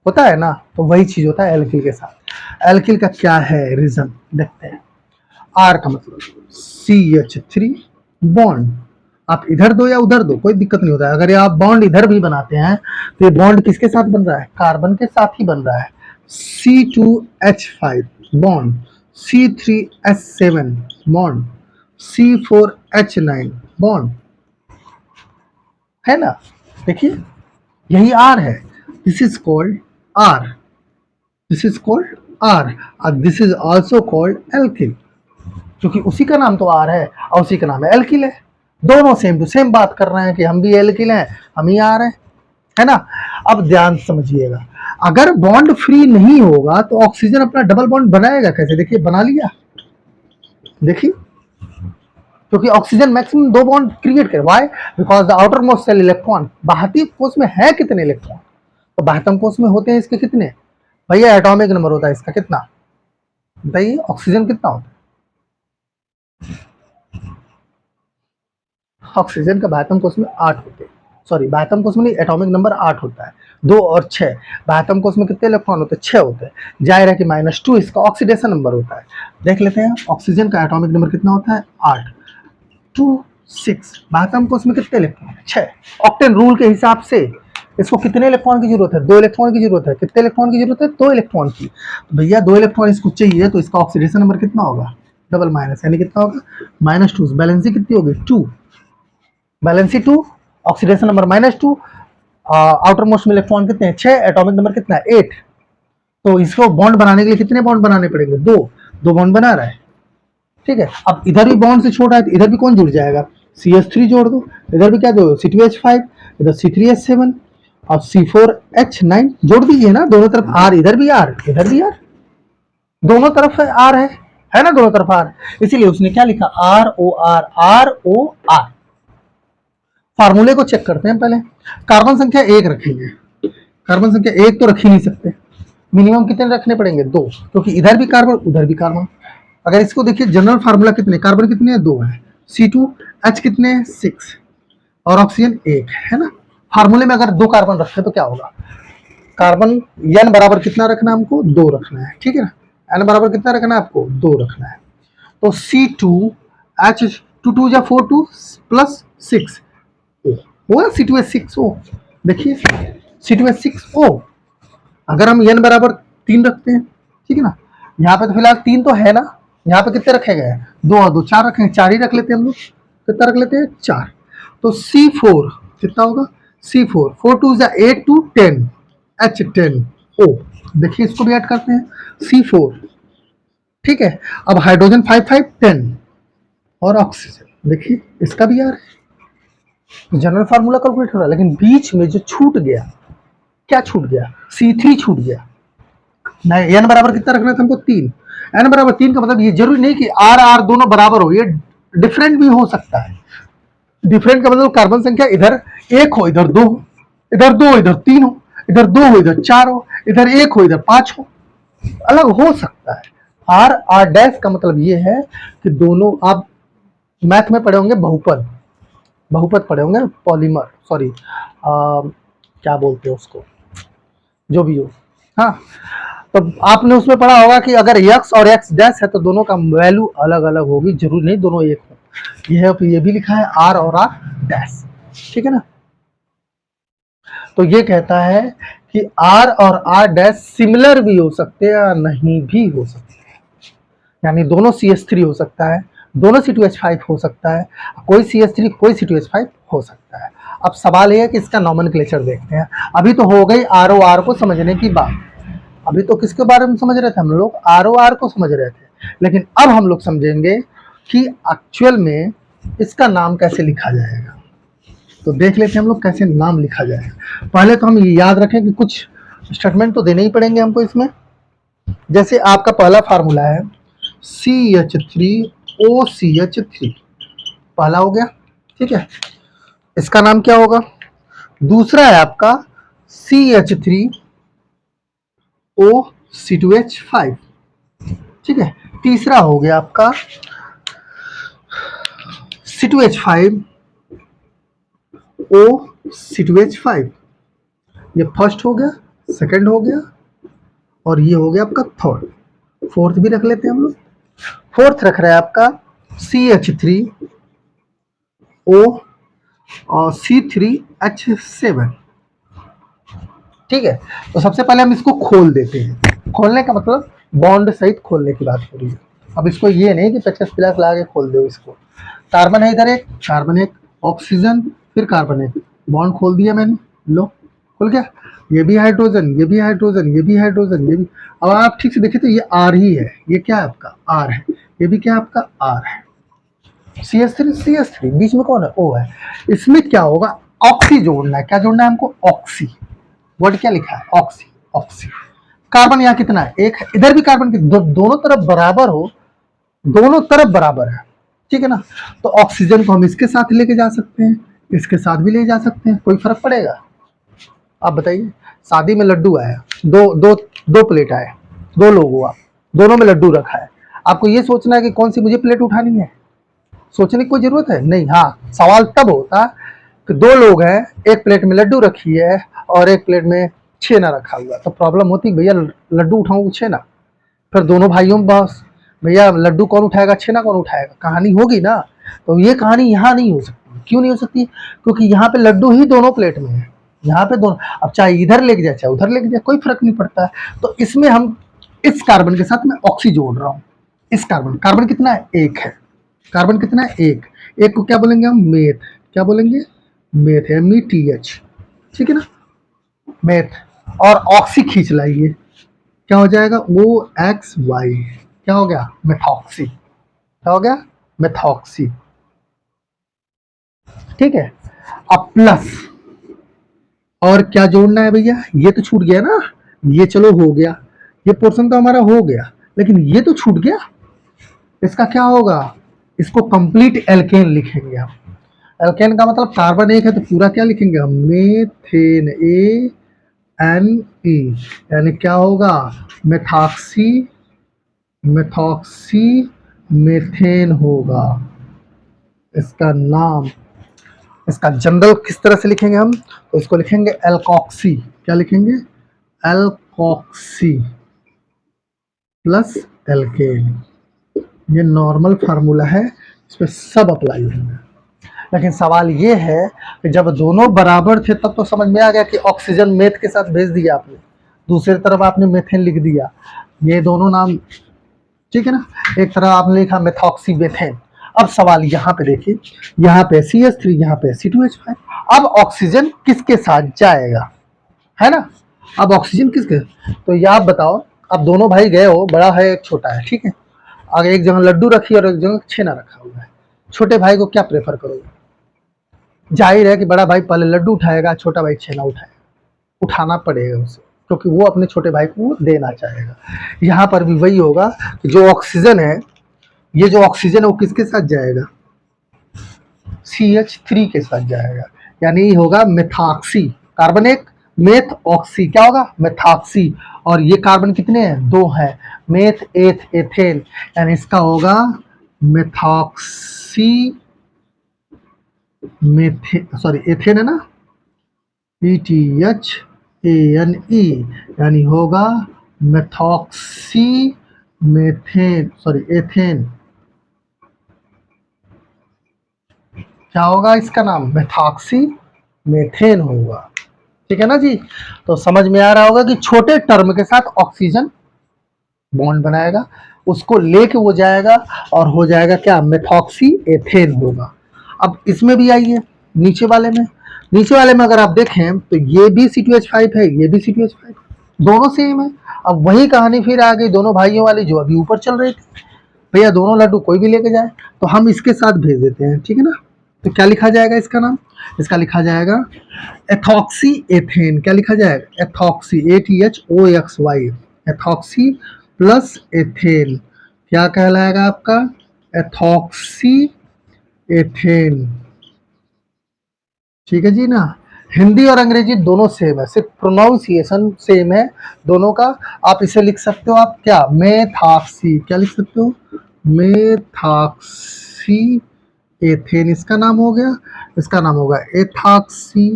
होता है ना। तो वही चीज होता है एल्किल के साथ। एल्किल का क्या है रीजन, देखते हैं। आर का मतलब CH3 बॉन्ड। आप इधर दो या उधर दो, कोई दिक्कत नहीं होता है। अगर आप बॉन्ड इधर भी बनाते हैं तो ये बॉन्ड किसके साथ बन रहा है? कार्बन के साथ ही बन रहा है। C2H5 bond, C3H7 bond, C4H9 bond, है ना। देखिए यही आर है। This is called R, this is called R, और this is also called alkyl, क्योंकि उसी का नाम तो आर है और उसी का नाम है एल्किल है। दोनों सेम टू सेम बात कर रहे हैं कि हम भी एल्किल हैं, हम ही आर हैं, है ना। अब ध्यान समझिएगा, अगर बॉन्ड फ्री नहीं होगा तो ऑक्सीजन अपना डबल बॉन्ड बनाएगा कैसे? देखिए बना लिया, देखिए, क्योंकि ऑक्सीजन मैक्सिमम दो बॉन्ड क्रिएट करे। Why? Because the outer most shell electron, बाहरी कोश में है कितने इलेक्ट्रॉन? तो बाह्यतम कोश में होते हैं इसके कितने? भैया एटॉमिक नंबर होता है इसका कितना? बताइए, ऑक्सीजन कितना होता है? ऑक्सीजन का बाह्यतम कोश में 8 होते हैं। सॉरी, बाह्यतम कोश में नहीं, एटॉमिक नंबर 8 होता है। 2 और 6। बाह्यतम कोश में कितने इलेक्ट्रॉन होते हैं? 6 होते हैं। जाहिर है कि -2 इसका ऑक्सीडेशन नंबर होता है। देख लेते हैं ऑक्सीजन का एटॉमिक नंबर कितना होता है? 8। 2 6। बाह्यतम कोश में कितने इलेक्ट्रॉन? 6। ऑक्टेन रूल के हिसाब से इसको कितने इलेक्ट्रॉन की जरूरत है? 2 इलेक्ट्रॉन की जरूरत है। कितने इलेक्ट्रॉन की जरूरत है? 2 इलेक्ट्रॉन की। तो भैया 2 इलेक्ट्रॉन इसको चाहिए, तो इसका ऑक्सीडेशन नंबर कितना होगा? डबल माइनस, यानी कितना होगा? -2। बैलेंसी कितनी होगी? 2। Valency 2, oxidation number -2, outer most में इलेक्ट्रॉन कितने हैं? 6। एटॉमिक नंबर कितना है? 8। तो इसको बॉन्ड बनाने के लिए कितने बॉन्ड बनाने पड़ेंगे? 2। 2 बॉन्ड बना रहा है, ठीक है। अब इधर भी बॉन्ड से छोटा है तो इधर भी कौन जुड़ जाएगा? CH3 जोड़ दो। इधर भी क्या दो? C2H5, इधर C3H7 और C4H9 जोड़ दीजिए ना, दोनों तरफ आर, इधर भी आर, इधर भी आर, दोनों तरफ आर है ना, दोनों तरफ आर। इसीलिए उसने क्या लिखा? ROR, ROR। फार्मूले को चेक करते हैं पहले। कार्बन संख्या 1 रखेंगे। कार्बन संख्या 1 तो रख ही नहीं सकते, मिनिमम कितने रखने पड़ेंगे? 2, क्योंकि इधर भी कार्बन उधर भी कार्बन। अगर इसको देखिए, जनरल फार्मूला कितने, कार्बन कितने हैं? 2 है। C2H कितने हैं? 6 और ऑक्सीजन 1 है ना। फार्मूले में अगर 2 कार्बन रखे तो क्या होगा? कार्बन N बराबर कितना रखना है हमको? 2 रखना है, ठीक है ना। N बराबर कितना रखना है आपको? 2 रखना है। तो C2H 2 2 जा 4 2 प्लस 6 होगा C2H6O। देखिए C2H6O। अगर हम N बराबर 3 रखते हैं, ठीक है ना, यहाँ पे तो फिलहाल 3 तो है ना, यहाँ पे कितने रखे गए हैं, 2 और 2 4 रखे हैं, 4 ही रख लेते हैं हम लोग, कितना रख लेते हैं 4। तो C4 कितना होगा, C4 4 2 8 2 10 H10O, देखिए इसको भी ऐड करते हैं C4, ठीक है। अब हाइड्रोजन 5 5 10 और ऑक्सीजन, देखिए इसका भी यार जनरल फार्मूला कैलकुलेट हो रहा है, लेकिन बीच में जो छूट गया, क्या छूट गया, C3 छूट गया। नहीं, n बराबर कितना रखना था हमको 3, n बराबर 3 का मतलब ये जरूरी नहीं कि R R दोनों बराबर हो, ये डिफरेंट भी हो सकता है। डिफरेंट का मतलब कार्बन संख्या इधर 1 हो इधर 2 हो, इधर 2 इधर 3 हो, इधर 2 हो इधर 4 हो, इधर 1 हो इधर 5 हो, अलग हो सकता है। R R डैश का मतलब ये है कि दोनों, आप मैथ में पढ़े होंगे बहुपद, बहुपद पढ़े होंगे, पॉलीमर, सॉरी क्या बोलते हैं उसको, जो भी हो, हाँ। तो आपने उसमें पढ़ा होगा कि अगर x और x डैश है तो दोनों का वैल्यू अलग अलग होगी, जरूरी नहीं दोनों एक हो। ये भी लिखा है r और r डैश, ठीक है ना। तो ये कहता है कि r और r डैश सिमिलर भी हो सकते हैं या नहीं भी हो सकते हैं, यानी दोनों CH3 हो सकता है, दोनों C2H5 हो सकता है, कोई CH3 कोई C2H5 हो सकता है। अब सवाल ये है कि इसका नॉमेनक्लेचर देखते हैं। अभी तो हो गई ROR को समझने की बात, अभी तो किसके बारे में समझ रहे थे हम लोग, ROR को समझ रहे थे, लेकिन अब हम लोग समझेंगे कि एक्चुअल में इसका नाम कैसे लिखा जाएगा। तो देख लेते हैं हम लोग कैसे नाम लिखा जाएगा। पहले तो हम ये याद रखें कि कुछ स्टेटमेंट तो देने ही पड़ेंगे हमको इसमें। जैसे आपका पहला फार्मूला है CH3OCH3, पहला हो गया, ठीक है, इसका नाम क्या होगा। दूसरा है आपका CH3OC2H5, ठीक है। तीसरा हो गया आपका C2H5OC2H5, ये फर्स्ट हो गया, सेकंड हो गया, और ये हो गया आपका थर्ड। फोर्थ भी रख लेते हैं हम लोग। फोर्थ रख रहा है आपका CH3O और C3H7, ठीक है। तो सबसे पहले हम इसको खोल देते हैं। खोलने का मतलब बॉन्ड सहित खोलने की बात हो रही है। अब इसको ये नहीं कि 50 प्लस ला के खोल दो इसको। कार्बन है इधर एक, कार्बन एक, ऑक्सीजन, फिर कार्बन एक, बॉन्ड खोल दिया मैंने, लो खुल गया। ये भी हाइड्रोजन, ये भी हाइड्रोजन, ये भी हाइड्रोजन, ये भी। अब आप ठीक से देखें तो ये आर ही है, ये क्या है आपका आर है, ये भी क्या है आपका आर है। CH3 बीच में कौन है, ओ है। इसमें क्या होगा, ऑक्सी जोड़ना है। क्या जोड़ना है हमको, ऑक्सी। वर्ड क्या लिखा है, ऑक्सी, ऑक्सी। कार्बन यहाँ कितना है, एक है। इधर भी कार्बन की दोनों तरफ बराबर हो, दोनों तरफ बराबर है, ठीक है ना। तो ऑक्सीजन को हम इसके साथ लेके जा सकते हैं, इसके साथ भी ले जा सकते हैं, कोई फर्क पड़ेगा। आप बताइए, शादी में लड्डू आया, दो प्लेट आए, 2 लोग हुआ, दोनों में लड्डू रखा है, आपको ये सोचना है कि कौन सी मुझे प्लेट उठानी है, सोचने की कोई जरूरत है नहीं। हाँ, सवाल तब होता कि 2 लोग हैं, एक प्लेट में लड्डू रखी है और एक प्लेट में छेना रखा हुआ, तो प्रॉब्लम होती भैया लड्डू उठाऊं छेना, फिर दोनों भाइयों में बस, भैया लड्डू कौन उठाएगा छेना कौन उठाएगा, कहानी होगी ना। तो ये कहानी यहाँ नहीं हो सकती। क्यों नहीं हो सकती, क्योंकि यहाँ पे लड्डू ही दोनों प्लेट में है, यहाँ पे दोनों। अब चाहे इधर लेके जाए चाहे उधर लेके जाए, कोई फर्क नहीं पड़ता है। तो इसमें हम इस कार्बन के साथ मैं ऑक्सी जोड़ रहा हूँ। इस कार्बन कितना है, एक है। कार्बन कितना है, एक को क्या बोलेंगे हम, मेथ। क्या बोलेंगे, मेथ, METH, ठीक है ना, मेथ। और ऑक्सी खींच लाइए, क्या हो जाएगा, OXY, क्या हो गया, मेथॉक्सी। क्या हो गया, मेथॉक्सी, ठीक है। अब प्लस, और क्या जोड़ना है भैया, ये तो छूट गया ना, ये चलो हो गया, ये पोर्शन तो हमारा हो गया, लेकिन ये तो छूट गया। इसका क्या होगा, इसको कंप्लीट एल्केन लिखेंगे हम। एल्केन का मतलब कार्बन एक है तो पूरा क्या लिखेंगे हम, मेथेन, ANE, यानी क्या होगा, मेथॉक्सी, मेथॉक्सी मेथेन होगा इसका नाम। इसका जनरल किस तरह से लिखेंगे हम, तो इसको लिखेंगे एल्कॉक्सी। क्या लिखेंगे, एल्कॉक्सी प्लस एल्केन। ये नॉर्मल फार्मूला है, इस पर सब अप्लाई होंगे। लेकिन सवाल ये है कि जब दोनों बराबर थे तब तो समझ में आ गया कि ऑक्सीजन मेथ के साथ भेज दिया आपने, दूसरी तरफ आपने मेथेन लिख दिया, ये दोनों नाम ठीक है ना। एक तरह आपने लिखा मेथॉक्सीमेथेन। अब सवाल यहाँ पे देखिए, यहाँ पे CH3, यहाँ पे C2H5। अब ऑक्सीजन किसके साथ जाएगा, है ना। अब ऑक्सीजन किसके, तो ये आप बताओ। अब दोनों भाई गए हो, बड़ा है एक छोटा है, ठीक है। अगर एक जगह लड्डू रखी और एक जगह छेना रखा हुआ है, छोटे भाई को क्या प्रेफर करोगे। जाहिर है कि बड़ा भाई पहले लड्डू उठाएगा, छोटा भाई छेना उठाएगा, उठाना पड़ेगा उसे, क्योंकि वो अपने छोटे भाई को देना चाहेगा। यहाँ पर भी वही होगा कि जो ऑक्सीजन है, ये जो ऑक्सीजन है वो किसके साथ जाएगा, CH3 के साथ जाएगा। यानी होगा मेथॉक्सी, कार्बन एक, मेथ ऑक्सी, क्या होगा मेथॉक्सी। और ये कार्बन कितने हैं, 2 हैं, मेथ एथ एथेन, यानी इसका होगा मेथॉक्सी मेथे, सॉरी एथेन है ना, PTHANE, यानी होगा मेथॉक्सी मेथेन, सॉरी एथेन। क्या होगा इसका नाम, मेथॉक्सी मेथेन होगा। ठीक है ना जी। तो समझ में आ रहा होगा कि छोटे टर्म के साथ ऑक्सीजन बॉन्ड बनाएगा, उसको लेके वो जाएगा और हो जाएगा क्या, मेथॉक्सी एथेन होगा। अब इसमें भी आइए, नीचे वाले में, नीचे वाले में अगर आप देखें तो ये भी C2H5 है, ये भी C2H5, दोनों सेम है। अब वही कहानी फिर आ गई दोनों भाइयों वाली जो अभी ऊपर चल रही थी, भैया दोनों लड्डू कोई भी लेके जाए, तो हम इसके साथ भेज देते हैं, ठीक है ना। तो क्या लिखा जाएगा इसका नाम, इसका लिखा जाएगा एथॉक्सी एथेन। क्या लिखा जाएगा, ethoxy, ATHOXY, ethoxy plus ethane, क्या कहलाएगा आपका, एथॉक्सी एथेन। ठीक है जी ना। हिंदी और अंग्रेजी दोनों सेम है, सिर्फ प्रोनाउंसिएशन सेम है दोनों का। आप इसे लिख सकते हो, आप क्या, मेथॉक्सी, क्या लिख सकते हो, मेथॉक्सी एथेन, इसका नाम हो गया, इसका नाम होगा एथॉक्सी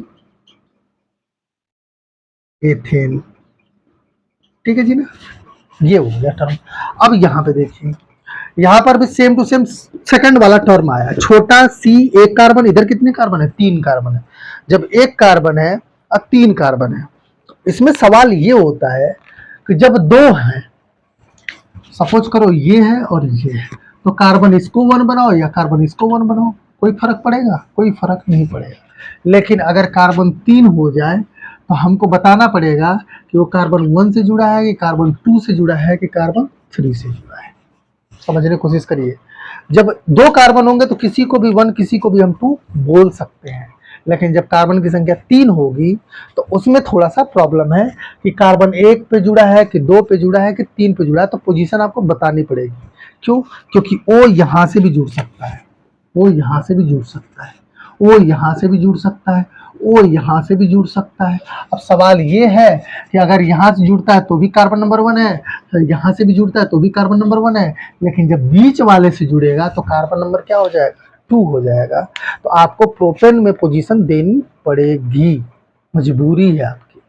एथेन। ठीक है जी ना, ये हो गया टर्म। अब यहाँ पे देखिए, यहाँ पर भी सेम टू सेम सेकंड वाला टर्म आया, छोटा सी, एक कार्बन, इधर कितने कार्बन है, 3 कार्बन है। जब एक कार्बन है और 3 कार्बन है, तो इसमें सवाल ये होता है कि जब 2 हैं, सपोज करो ये है और ये है, तो कार्बन इसको 1 बनाओ या कार्बन इसको 1 बनाओ, कोई फर्क पड़ेगा, कोई फर्क नहीं पड़ेगा। लेकिन अगर कार्बन 3 हो जाए तो हमको बताना पड़ेगा कि वो कार्बन 1 से जुड़ा है कि कार्बन 2 से जुड़ा है कि कार्बन 3 से जुड़ा है। समझने की कोशिश करिए। जब 2 कार्बन होंगे तो किसी को भी 1, किसी को भी हम 2 बोल सकते हैं, लेकिन जब कार्बन की संख्या 3 होगी तो उसमें थोड़ा सा प्रॉब्लम है कि कार्बन 1 पे जुड़ा है कि 2 पे जुड़ा है कि 3 पे जुड़ा है, तो पोजीशन आपको बतानी पड़ेगी। क्यों, क्योंकि O यहाँ से भी जुड़ सकता है, O यहाँ से भी जुड़ सकता है, O यहाँ से भी जुड़ सकता है, O यहाँ से भी जुड़ सकता है। अब सवाल ये है कि अगर यहाँ से जुड़ता है तो भी कार्बन नंबर 1 है, तो यहाँ से भी जुड़ता है तो भी कार्बन नंबर 1 है, लेकिन जब बीच वाले से जुड़ेगा तो कार्बन नंबर क्या हो जाएगा, 2 हो जाएगा। तो आपको प्रोपेन में पोजीशन देनी पड़ेगी, मजबूरी है आपकी।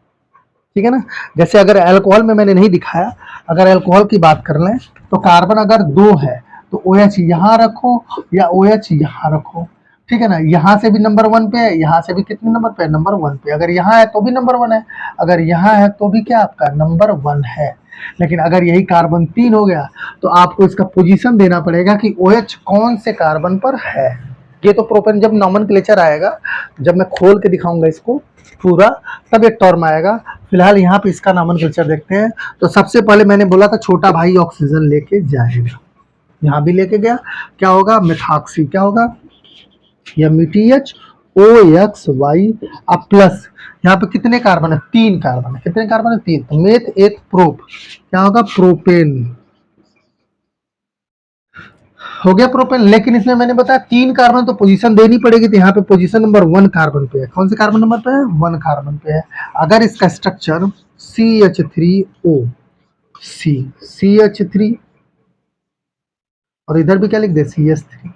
ठीक है ना। जैसे अगर अल्कोहल में मैंने नहीं दिखाया, अगर अल्कोहल की बात कर लें तो कार्बन अगर 2 है तो OH यहाँ रखो या OH यहाँ रखो, ठीक है ना। यहाँ से भी नंबर 1 पे है, यहाँ से भी कितने नंबर पे है, नंबर 1 पे। अगर यहाँ है तो भी नंबर 1 है, अगर यहाँ है तो भी क्या आपका नंबर 1 है। लेकिन अगर यही कार्बन 3 हो गया तो आपको इसका पोजीशन देना पड़ेगा कि OH कौन से कार्बन पर है। ये तो प्रोपेन जब नॉमेनक्लेचर आएगा, जब मैं खोल के दिखाऊंगा इसको पूरा, तब एक टर्म आएगा। फिलहाल यहाँ पे इसका नॉमेनक्लेचर देखते हैं। तो सबसे पहले मैंने बोला था छोटा भाई ऑक्सीजन लेके जाएगा, यहाँ भी लेके गया, क्या होगा मेथॉक्सी, क्या होगा MTHOXY। अब प्लस यहाँ पे कितने कार्बन है, 3 कार्बन है, कितने कार्बन है, 3, तो मेथ एथ प्रोप, क्या होगा प्रोपेन, हो गया प्रोपेन। लेकिन इसमें मैंने बताया 3 कार्बन तो पोजीशन देनी पड़ेगी, तो यहाँ पे पोजीशन नंबर 1 कार्बन पे है, कौन से कार्बन नंबर पे है, 1 कार्बन पे है। अगर इसका स्ट्रक्चर CH3O, CH3, और इधर भी क्या लिख दे CH3,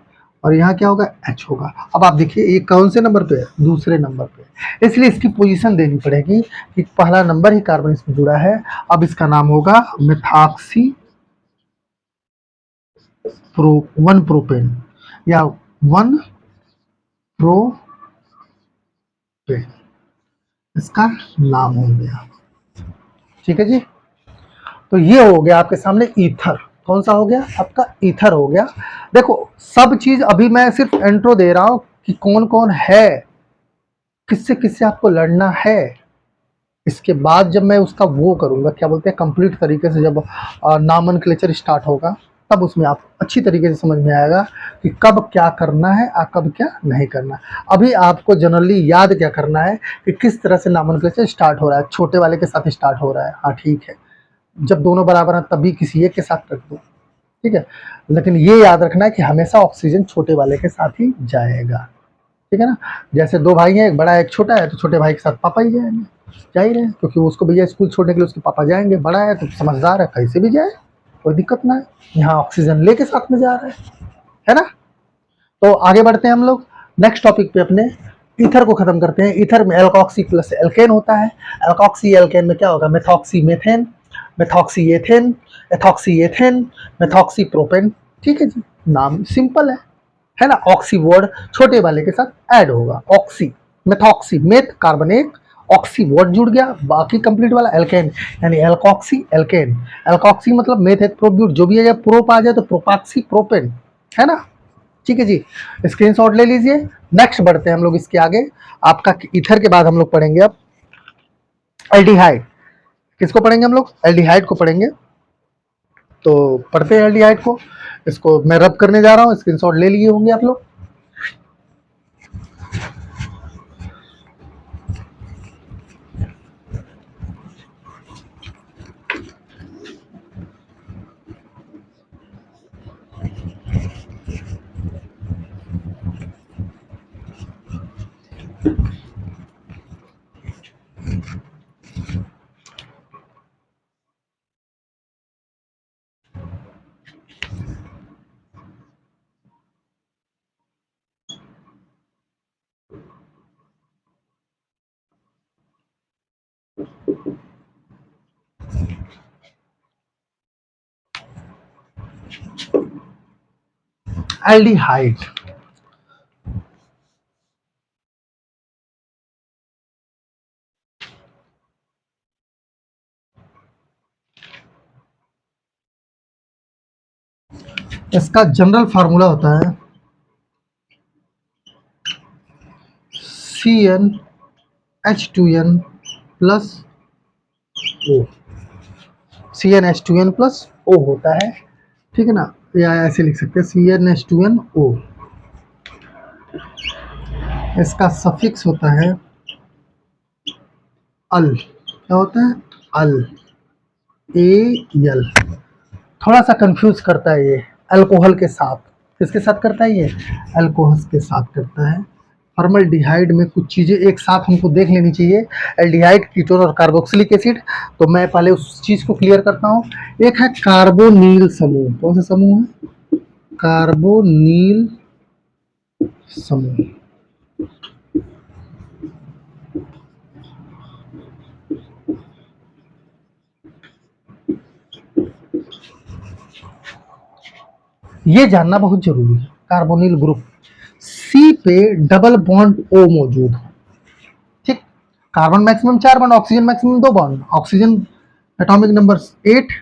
और यहाँ क्या होगा H होगा। अब आप देखिए ये कौन से नंबर पे है, दूसरे नंबर पे, इसलिए इसकी पोजीशन देनी पड़ेगी कि पहला नंबर ही कार्बन इसमें जुड़ा है। अब इसका नाम होगा मेथॉक्सी 1 प्रोपेन या 1 प्रोपेन, इसका नाम हो गया। ठीक है जी। तो ये हो गया आपके सामने ईथर। कौन सा हो गया आपका ईथर हो गया। देखो सब चीज अभी मैं सिर्फ इंट्रो दे रहा हूं कि कौन कौन है, किससे किससे आपको लड़ना है। इसके बाद जब मैं उसका वो करूंगा क्या बोलते हैं कंप्लीट तरीके से, जब नामनक्लेचर स्टार्ट होगा तब उसमें आप अच्छी तरीके से समझ में आएगा कि कब क्या करना है और कब क्या नहीं करना है। अभी आपको जनरली याद क्या करना है कि किस तरह से नामनक्लेचर स्टार्ट हो रहा है। छोटे वाले के साथ स्टार्ट हो रहा है, हाँ ठीक है, जब दोनों बराबर हैं तभी किसी एक के साथ रख दो, ठीक है। लेकिन ये याद रखना है कि हमेशा ऑक्सीजन छोटे वाले के साथ ही जाएगा, ठीक है ना। जैसे दो भाई हैं, एक बड़ा है एक छोटा है, तो छोटे भाई के साथ पापा ही जाएंगे, जा ही रहे हैं, क्योंकि उसको भैया स्कूल छोड़ने के लिए उसके पापा जाएंगे। बड़ा है तो समझदार है, कैसे भी जाए, कोई दिक्कत ना है। यहाँ ऑक्सीजन लेके साथ में जा रहा है ना। तो आगे बढ़ते हैं हम लोग नेक्स्ट टॉपिक पे अपने। ईथर को खत्म करते हैं। ईथर में एल्कोक्सी प्लस एल्केन होता है। एल्कोक्सी एल्केन में क्या होगा, methoxy methane, methoxy ethane, ethoxy ethane, methoxy propane, ठीक है जी। नाम सिंपल है ना। ऑक्सी वर्ड छोटे वाले के साथ ऐड होगा, ऑक्सी मेथॉक्सी, मेथ कार्बन एक, ऑक्सी वर्ड जुड़ गया, बाकी कंप्लीट वाला एल्केन यानी एल्कोक्सी एल्केन। एल्कोक्सी मतलब मेथ एक प्रोब्यूट, जो भी है जब प्रोप आ जाए तो प्रोपाक्सी प्रोपेन, है ना। ठीक है जी, स्क्रीनशॉट ले लीजिए। नेक्स्ट बढ़ते हैं हम लोग इसके आगे। आपका ईथर के बाद हम लोग पढ़ेंगे अब एल्डिहाइड। किसको पढ़ेंगे हम लोग, एल्डिहाइड को पढ़ेंगे। तो पढ़ते हैं एल्डिहाइड को। इसको मैं रब करने जा रहा हूँ, स्क्रीनशॉट ले लिए होंगे आप लोग। एल्डिहाइड इसका जनरल फार्मूला होता है CnH2n plus O. CnH2n plus O होता है, ठीक है ना। या ऐसे लिख सकते हैं CnH2nO। इसका सफिक्स होता है अल, क्या होता है अल, AL। थोड़ा सा कंफ्यूज करता है ये अल्कोहल के साथ। किसके साथ करता है ये, अल्कोहल के साथ करता है। फॉर्मल्डिहाइड में कुछ चीज़ें एक साथ हमको देख लेनी चाहिए, एल्डिहाइड, कीटोन और कार्बोक्सिलिक एसिड। तो मैं पहले उस चीज़ को क्लियर करता हूँ। एक है कार्बोनिल समूह, कौन सा समूह है, कार्बोनिल समूह। ये जानना बहुत जरूरी है। कार्बोनिल ग्रुप सी पे डबल बॉन्ड ओ मौजूद है, ठीक। Carbon maximum 4 bond, oxygen maximum 2 bond. Oxygen atomic number 8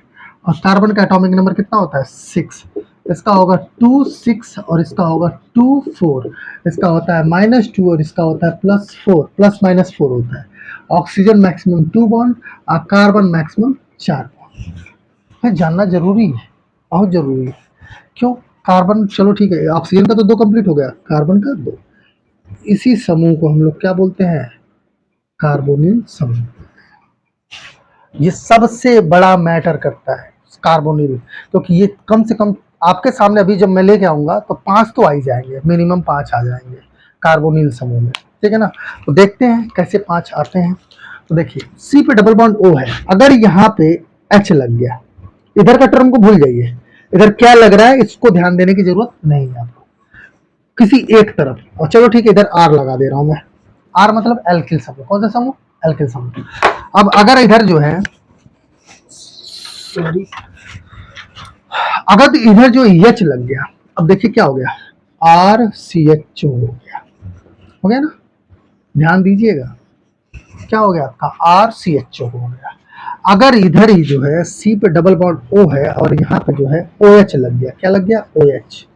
और कार्बन का एटॉमिक नंबर कितना होता है 6। इसका होगा 2 6 और इसका होगा 2 4। इसका होता है -2 और इसका होता है +4, +-4 होता है। ऑक्सीजन मैक्सिमम 2 बॉन्ड और कार्बन मैक्सिमम 4 बॉन्ड। ये जानना जरूरी है, बहुत जरूरी है। क्यों, कार्बन चलो ठीक है, ऑक्सीजन का तो 2 कंप्लीट हो गया, कार्बन का 2। इसी समूह को हम लोग क्या बोलते हैं, कार्बोनिल समूह। ये सबसे बड़ा मैटर करता है कार्बोनिल, क्योंकि ये कम से कम आपके सामने अभी जब मैं लेके आऊंगा तो 5 तो आ ही जाएंगे, मिनिमम 5 आ जाएंगे कार्बोनिल समूह में, ठीक है ना। तो देखते हैं कैसे 5 आते हैं। तो देखिए सी पे डबल बॉन्ड ओ है, अगर यहाँ पे एच लग गया, इधर का टर्म को भूल जाइए, इधर क्या लग रहा है इसको ध्यान देने की जरूरत नहीं है आपको, किसी एक तरफ। और चलो ठीक है, इधर आर लगा दे रहा हूं मैं। आर मतलब एल्किल समूह, कौन सा समूह, एल्किल समूह। अब अगर इधर जो है, सॉरी, अगर इधर जो एच लग गया, अब देखिए क्या हो गया, RCHO हो गया ना, ध्यान दीजिएगा क्या हो गया आपका, RCHO हो गया। अगर इधर ही जो है सी पे डबल बॉन्ड ओ है और यहाँ पे जो है ओ एच लग गया, क्या लग गया, ओ एच।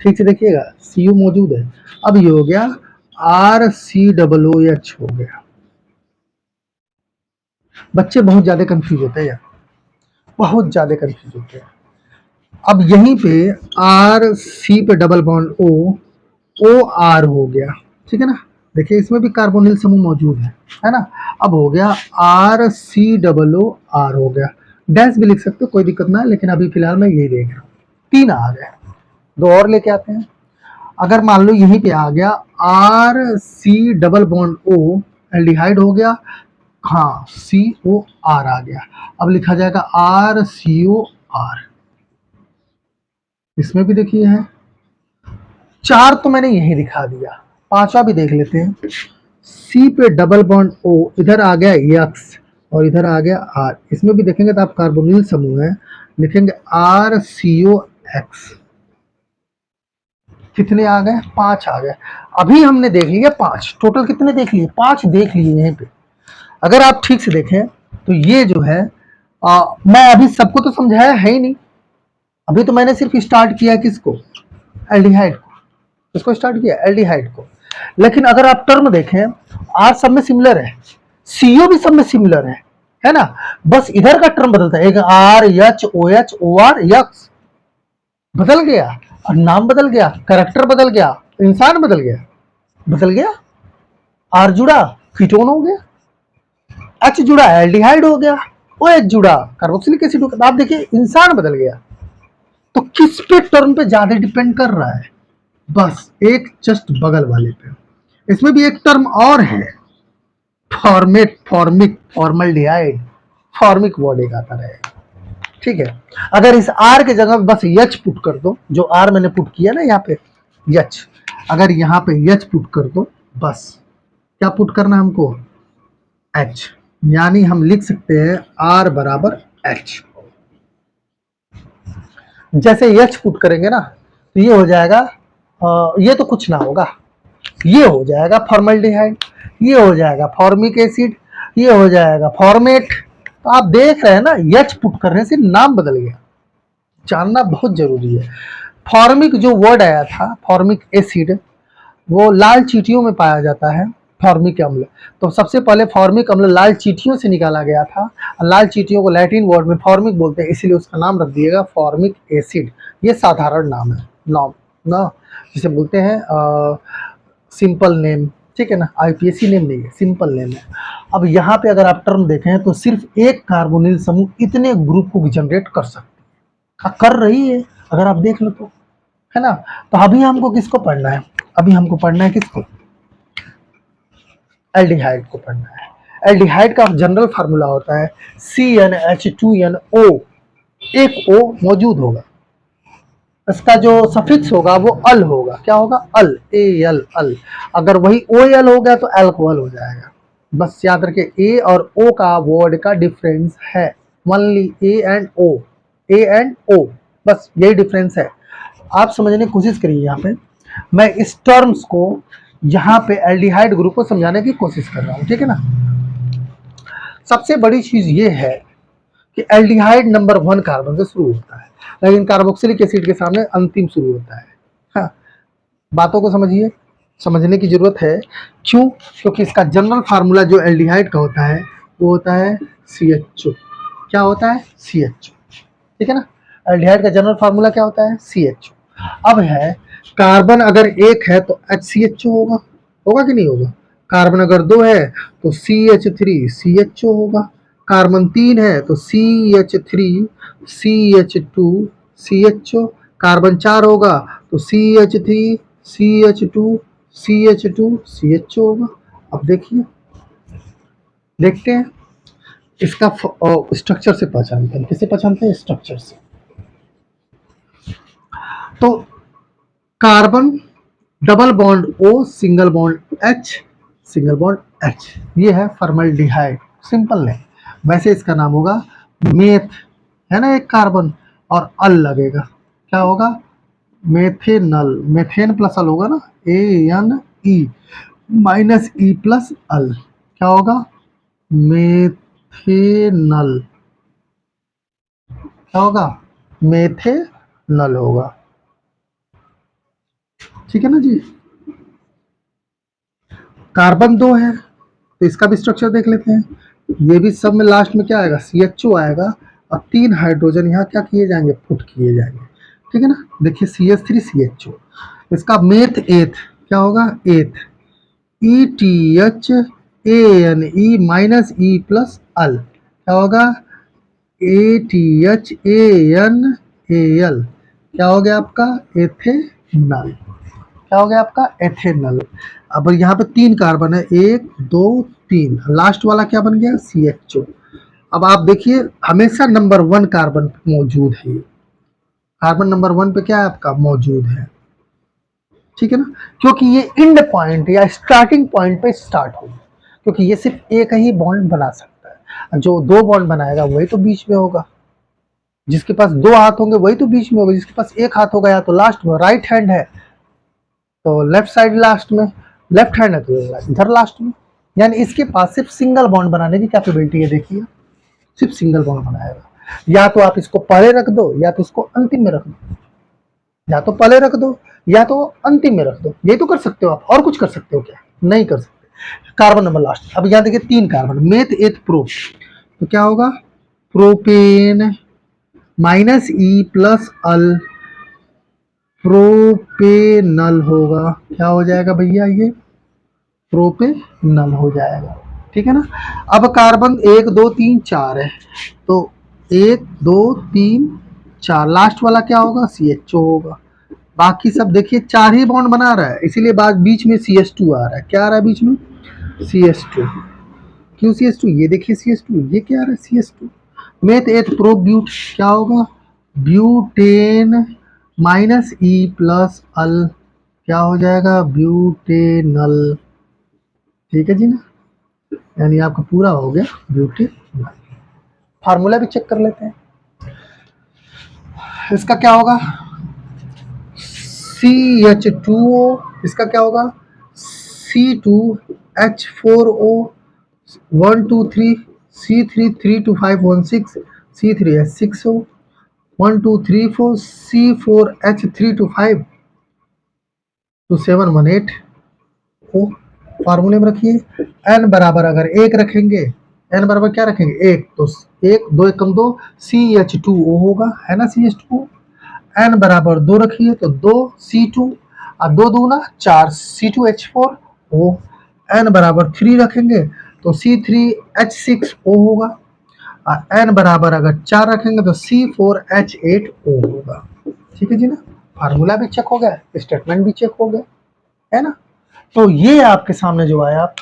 ठीक से देखिएगा, सी यू मौजूद है। अब ये हो गया R C double O H हो गया। बच्चे बहुत ज्यादा कंफ्यूज होते हैं यार, बहुत ज्यादा कंफ्यूज होते हैं। अब यहीं पे आर सी पे डबल बॉन्ड ओ आर हो गया, ठीक है ना। देखिए इसमें भी कार्बोनिल समूह मौजूद है ना। अब हो गया R C double O R हो गया। डैश भी लिख सकते हो, कोई दिक्कत ना है, लेकिन अभी फिलहाल मैं यही देख रहा हूँ। तीन आ गए, दो और लेके आते हैं। अगर मान लो यहीं पे आ गया R C double bond O, aldehyde हो गया, हाँ सी ओ आर आ गया। अब लिखा जाएगा आर सी ओ आर। इसमें भी देखिए है, चार तो मैंने यही दिखा दिया, पांचवा भी देख लेते हैं। सी पे डबल बॉन्ड ओ, इधर आ गया एक्स और इधर आ गया आर। इसमें भी देखेंगे तो आप कार्बोनिल समूह है, लिखेंगे आर सी ओ एक्स। कितने आ गए, पांच आ गए। अभी हमने देख लिया पांच, टोटल कितने देख लिए, पांच देख लिए यहीं पे। अगर आप ठीक से देखें तो ये जो है मैं अभी सबको तो समझाया है ही नहीं। अभी तो मैंने सिर्फ स्टार्ट किया किसको, एल्डिहाइड को। किसको स्टार्ट किया, एल्डिहाइड को। लेकिन अगर आप टर्म देखें, आर सब में सिमिलर है, सीओ भी सब में सिमिलर है ना। बस इधर का टर्म बदलता है, एक R H O H O R X बदल गया, और नाम बदल गया, कैरेक्टर बदल गया, इंसान बदल गया, बदल गया। आर जुड़ा कीटोन हो गया, एच जुड़ा एल्डिहाइड हो गया, ओ एच जुड़ा कार्बोक्सिलिक एसिड हो गया। आप देखिए इंसान बदल गया। तो किस पे टर्म पे ज्यादा डिपेंड कर रहा है, बस एक जस्ट बगल वाले पे। इसमें भी एक टर्म और है, format, formic, formaldehyde, formic word एक आता रहेगा। ठीक है, अगर इस आर के जगह बस यच पुट कर दो, जो आर मैंने पुट किया ना यहाँ पे यच, अगर यहाँ पे यच पुट कर दो, बस क्या पुट करना है हमको, एच। यानी हम लिख सकते हैं आर बराबर एच। जैसे एच पुट करेंगे ना तो ये हो जाएगा ये तो कुछ ना होगा, ये हो जाएगा फॉर्मल्डिहाइड, ये हो जाएगा फॉर्मिक एसिड, ये हो जाएगा फॉर्मेट। तो आप देख रहे हैं ना, एच पुट करने से नाम बदल गया, जानना बहुत जरूरी है। फॉर्मिक जो वर्ड आया था, फॉर्मिक एसिड, वो लाल चींटियों में पाया जाता है, फॉर्मिक अम्ल। तो सबसे पहले फॉर्मिक अम्ल लाल चींटियों से निकाला गया था, और लाल चींटियों को लैटिन वर्ड में फॉर्मिक बोलते हैं, इसीलिए उसका नाम रख दिएगा फॉर्मिक एसिड। ये साधारण नाम है, नाम ना, जिसे बोलते हैं सिंपल नेम, ठीक है ना, आईपीएससी नेम नहीं है, सिंपल नेम है। अब यहाँ पे अगर आप टर्म देखें तो सिर्फ एक कार्बोनिल समूह इतने ग्रुप को जनरेट कर सकती है, कर रही है, अगर आप देख लो तो, है ना। तो अभी हमको किसको पढ़ना है, अभी हमको पढ़ना है किसको, एल्डिहाइड को पढ़ना है। एल्डिहाइड का जनरल फार्मूला होता है CnH2nO, एक O मौजूद होगा, इसका जो सफिक्स होगा वो अल होगा, क्या होगा, अल, एल, अल। अगर वही ओ एल हो गया तो एल्कोहल हो जाएगा। बस याद रखिए ए और ओ का वर्ड का डिफरेंस है, only A and O, A and O, बस यही डिफरेंस है। आप समझने की कोशिश करिए। यहाँ पे मैं इस टर्म्स को यहाँ पे एल्डिहाइड ग्रुप को समझाने की कोशिश कर रहा हूँ, ठीक है ना। सबसे बड़ी चीज ये है कि एल्डिहाइड नंबर 1 कार्बन से शुरू होता है, लेकिन कार्बोक्सिलिक एसिड के सामने अंतिम शुरू होता है। हाँ, बातों को समझिए, समझने की जरूरत है। क्यों, क्योंकि इसका जनरल फार्मूला जो एल्डिहाइड का होता है वो होता है CHO। क्या होता है, CHO, ठीक है ना। एल्डिहाइड का जनरल फार्मूला क्या होता है, CHO। अब है कार्बन अगर एक है तो HCHO होगा, होगा कि नहीं होगा। कार्बन अगर दो है तो CH3CHO होगा, कार्बन तीन है तो CH3CH2CHO, कार्बन चार होगा तो CH3CH2CH2CHO होगा। अब देखिए, देखते हैं इसका स्ट्रक्चर से पहचानते हैं, किससे पहचानते हैं, स्ट्रक्चर से। तो carbon double bond O, single bond H, single bond H, ये है फॉर्मल्डिहाइड, सिंपल है। वैसे इसका नाम होगा मेथ, है ना, एक कार्बन और अल लगेगा, क्या होगा, मेथेनल, मेथेन प्लस अल होगा ना, ANE माइनस E प्लस अल, क्या होगा, मेथेनल। मेथेनल, क्या होगा, मेथेनल होगा। ठीक है ना जी। कार्बन 2 है तो इसका भी स्ट्रक्चर देख लेते हैं। ये भी सब में लास्ट में क्या आएगा, CH2 आएगा और 3 हाइड्रोजन यहाँ क्या किए जाएंगे, पुट किए जाएंगे। ठीक है ना। देखिए CH3 CH2, इसका मेथ एथ क्या होगा, एथ ETHANE माइनस E प्लस अल क्या होगा, ATHANAL क्या हो गया आपका, एथेनल। क्या हो गया आपका, एथेनल। अब यहाँ पे 3 कार्बन है, 1 2 3, लास्ट वाला क्या बन गया, CH2। अब आप देखिए हमेशा नंबर 1 कार्बन मौजूद है, कार्बन नंबर 1 पे क्या है आपका, मौजूद है। ठीक है ना, क्योंकि ये इंड पॉइंट या स्टार्टिंग पॉइंट पे स्टार्ट होगा, क्योंकि ये सिर्फ एक ही बॉन्ड बना सकता है। जो 2 बॉन्ड बनाएगा वही तो बीच में होगा, जिसके पास 2 हाथ होंगे वही तो बीच में होगा, जिसके पास 1 हाथ होगा या तो लास्ट में, राइट हैंड है तो लेफ्ट साइड लास्ट में, लेफ्ट हैंड है तो इधर लास्ट में। यानी इसके पास सिर्फ सिंगल बॉन्ड बनाने की कैपेबिलिटी है। देखिए सिर्फ सिंगल बॉन्ड बनाएगा, या तो आप इसको पहले रख दो या तो इसको अंतिम में रख दो, या तो पहले रख दो या तो अंतिम में रख दो, यही तो कर सकते हो आप, और कुछ कर सकते हो क्या, नहीं कर सकते। Carbon number last. अब यहाँ देखिए 3 कार्बन, मेथ एथ प्रो, तो क्या होगा, प्रोपेन माइनस E प्लस अल, प्रोपेनल होगा। क्या हो जाएगा भैया, ये प्रोपेनल हो जाएगा। ठीक है ना। अब कार्बन 1 2 3 4 है, तो 1 2 3 4, लास्ट वाला क्या होगा, CH2 होगा। बाकी सब देखिए 4 ही बॉन्ड बना रहा है, इसीलिए बाद बीच में CH2 आ रहा है। क्या आ रहा है बीच में, CH2। क्यों CH2, ये देखिए CH2, ये क्या आ रहा है, CH2। मेथ एथ प्रो ब्यूट क्या होगा, ब्यूटेन माइनस E प्लस अल क्या हो जाएगा, ब्यूटेनल। ठीक है जी ना, यानी आपका पूरा हो गया ब्यूटेनल। फार्मूला भी चेक कर लेते हैं। इसका क्या होगा, CH2O, इसका क्या होगा, C2H4O 1 2 3, C3 3 2 5 1 6, C3H6O 1 2 3 4, C4H3 2 5 2 7 1 8 O। फार्मूले में रखिए, n बराबर अगर 1 रखेंगे, n बराबर क्या रखेंगे, 1, तो 1 2 1 2 CH2O होगा, है ना, CH2O। n बराबर 2 रखिए तो 2 C2 और 2 दूना 4 C2H4O। n बराबर 3 रखेंगे तो C3H6O होगा, और n बराबर अगर 4 रखेंगे तो C4H8O होगा। ठीक है जी ना, फार्मूला भी चेक हो गया, स्टेटमेंट भी चेक हो गया, है ना। तो ये आपके सामने जो आया,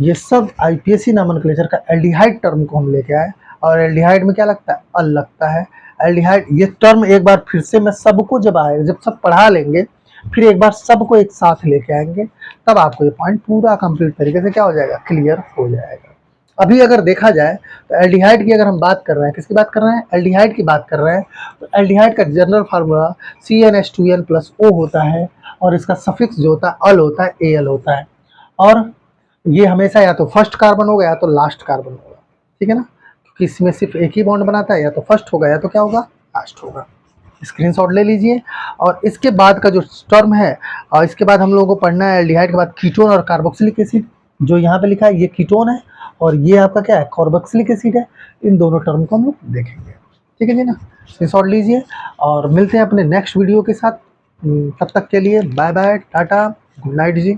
ये सब आईपीएससी नॉमेनक्लेचर का एल्डिहाइड टर्म को हम लेके आए। और एल्डिहाइड में क्या लगता है, अल लगता है। एल्डिहाइड ये टर्म एक बार फिर से मैं सबको जब आए, जब सब पढ़ा लेंगे, फिर एक बार सबको एक साथ लेके आएंगे, तब आपको ये पॉइंट पूरा कंप्लीट तरीके से क्या हो जाएगा, क्लियर हो जाएगा। अभी अगर देखा जाए तो एल्डिहाइड की अगर हम बात कर रहे हैं, किसकी बात कर रहे हैं, एल्डिहाइड की बात कर रहे हैं, तो एल्डिहाइड का जनरल फार्मूला CnH2n+O होता है, और इसका सफिक्स जो होता है अल होता है, Al होता है। और ये हमेशा या तो फर्स्ट कार्बन होगा या तो लास्ट कार्बन होगा। ठीक है ना, क्योंकि इसमें सिर्फ एक ही बॉन्ड बनाता है, या तो फर्स्ट होगा या तो क्या होगा, लास्ट होगा। स्क्रीनशॉट ले लीजिए। और इसके बाद का जो टर्म है, और इसके बाद हम लोगों को पढ़ना है एल्डिहाइड के बाद कीटोन और कार्बोक्सिलिक एसिड। जो यहाँ पे लिखा है ये कीटोन है, और ये आपका क्या है, कार्बोक्सिलिक एसिड है। इन दोनों टर्म को हम लोग देखेंगे। ठीक है जी ना, स्क्रीनशॉट लीजिए और मिलते हैं अपने नेक्स्ट वीडियो के साथ। तब तक के लिए bye bye, tata, good night जी।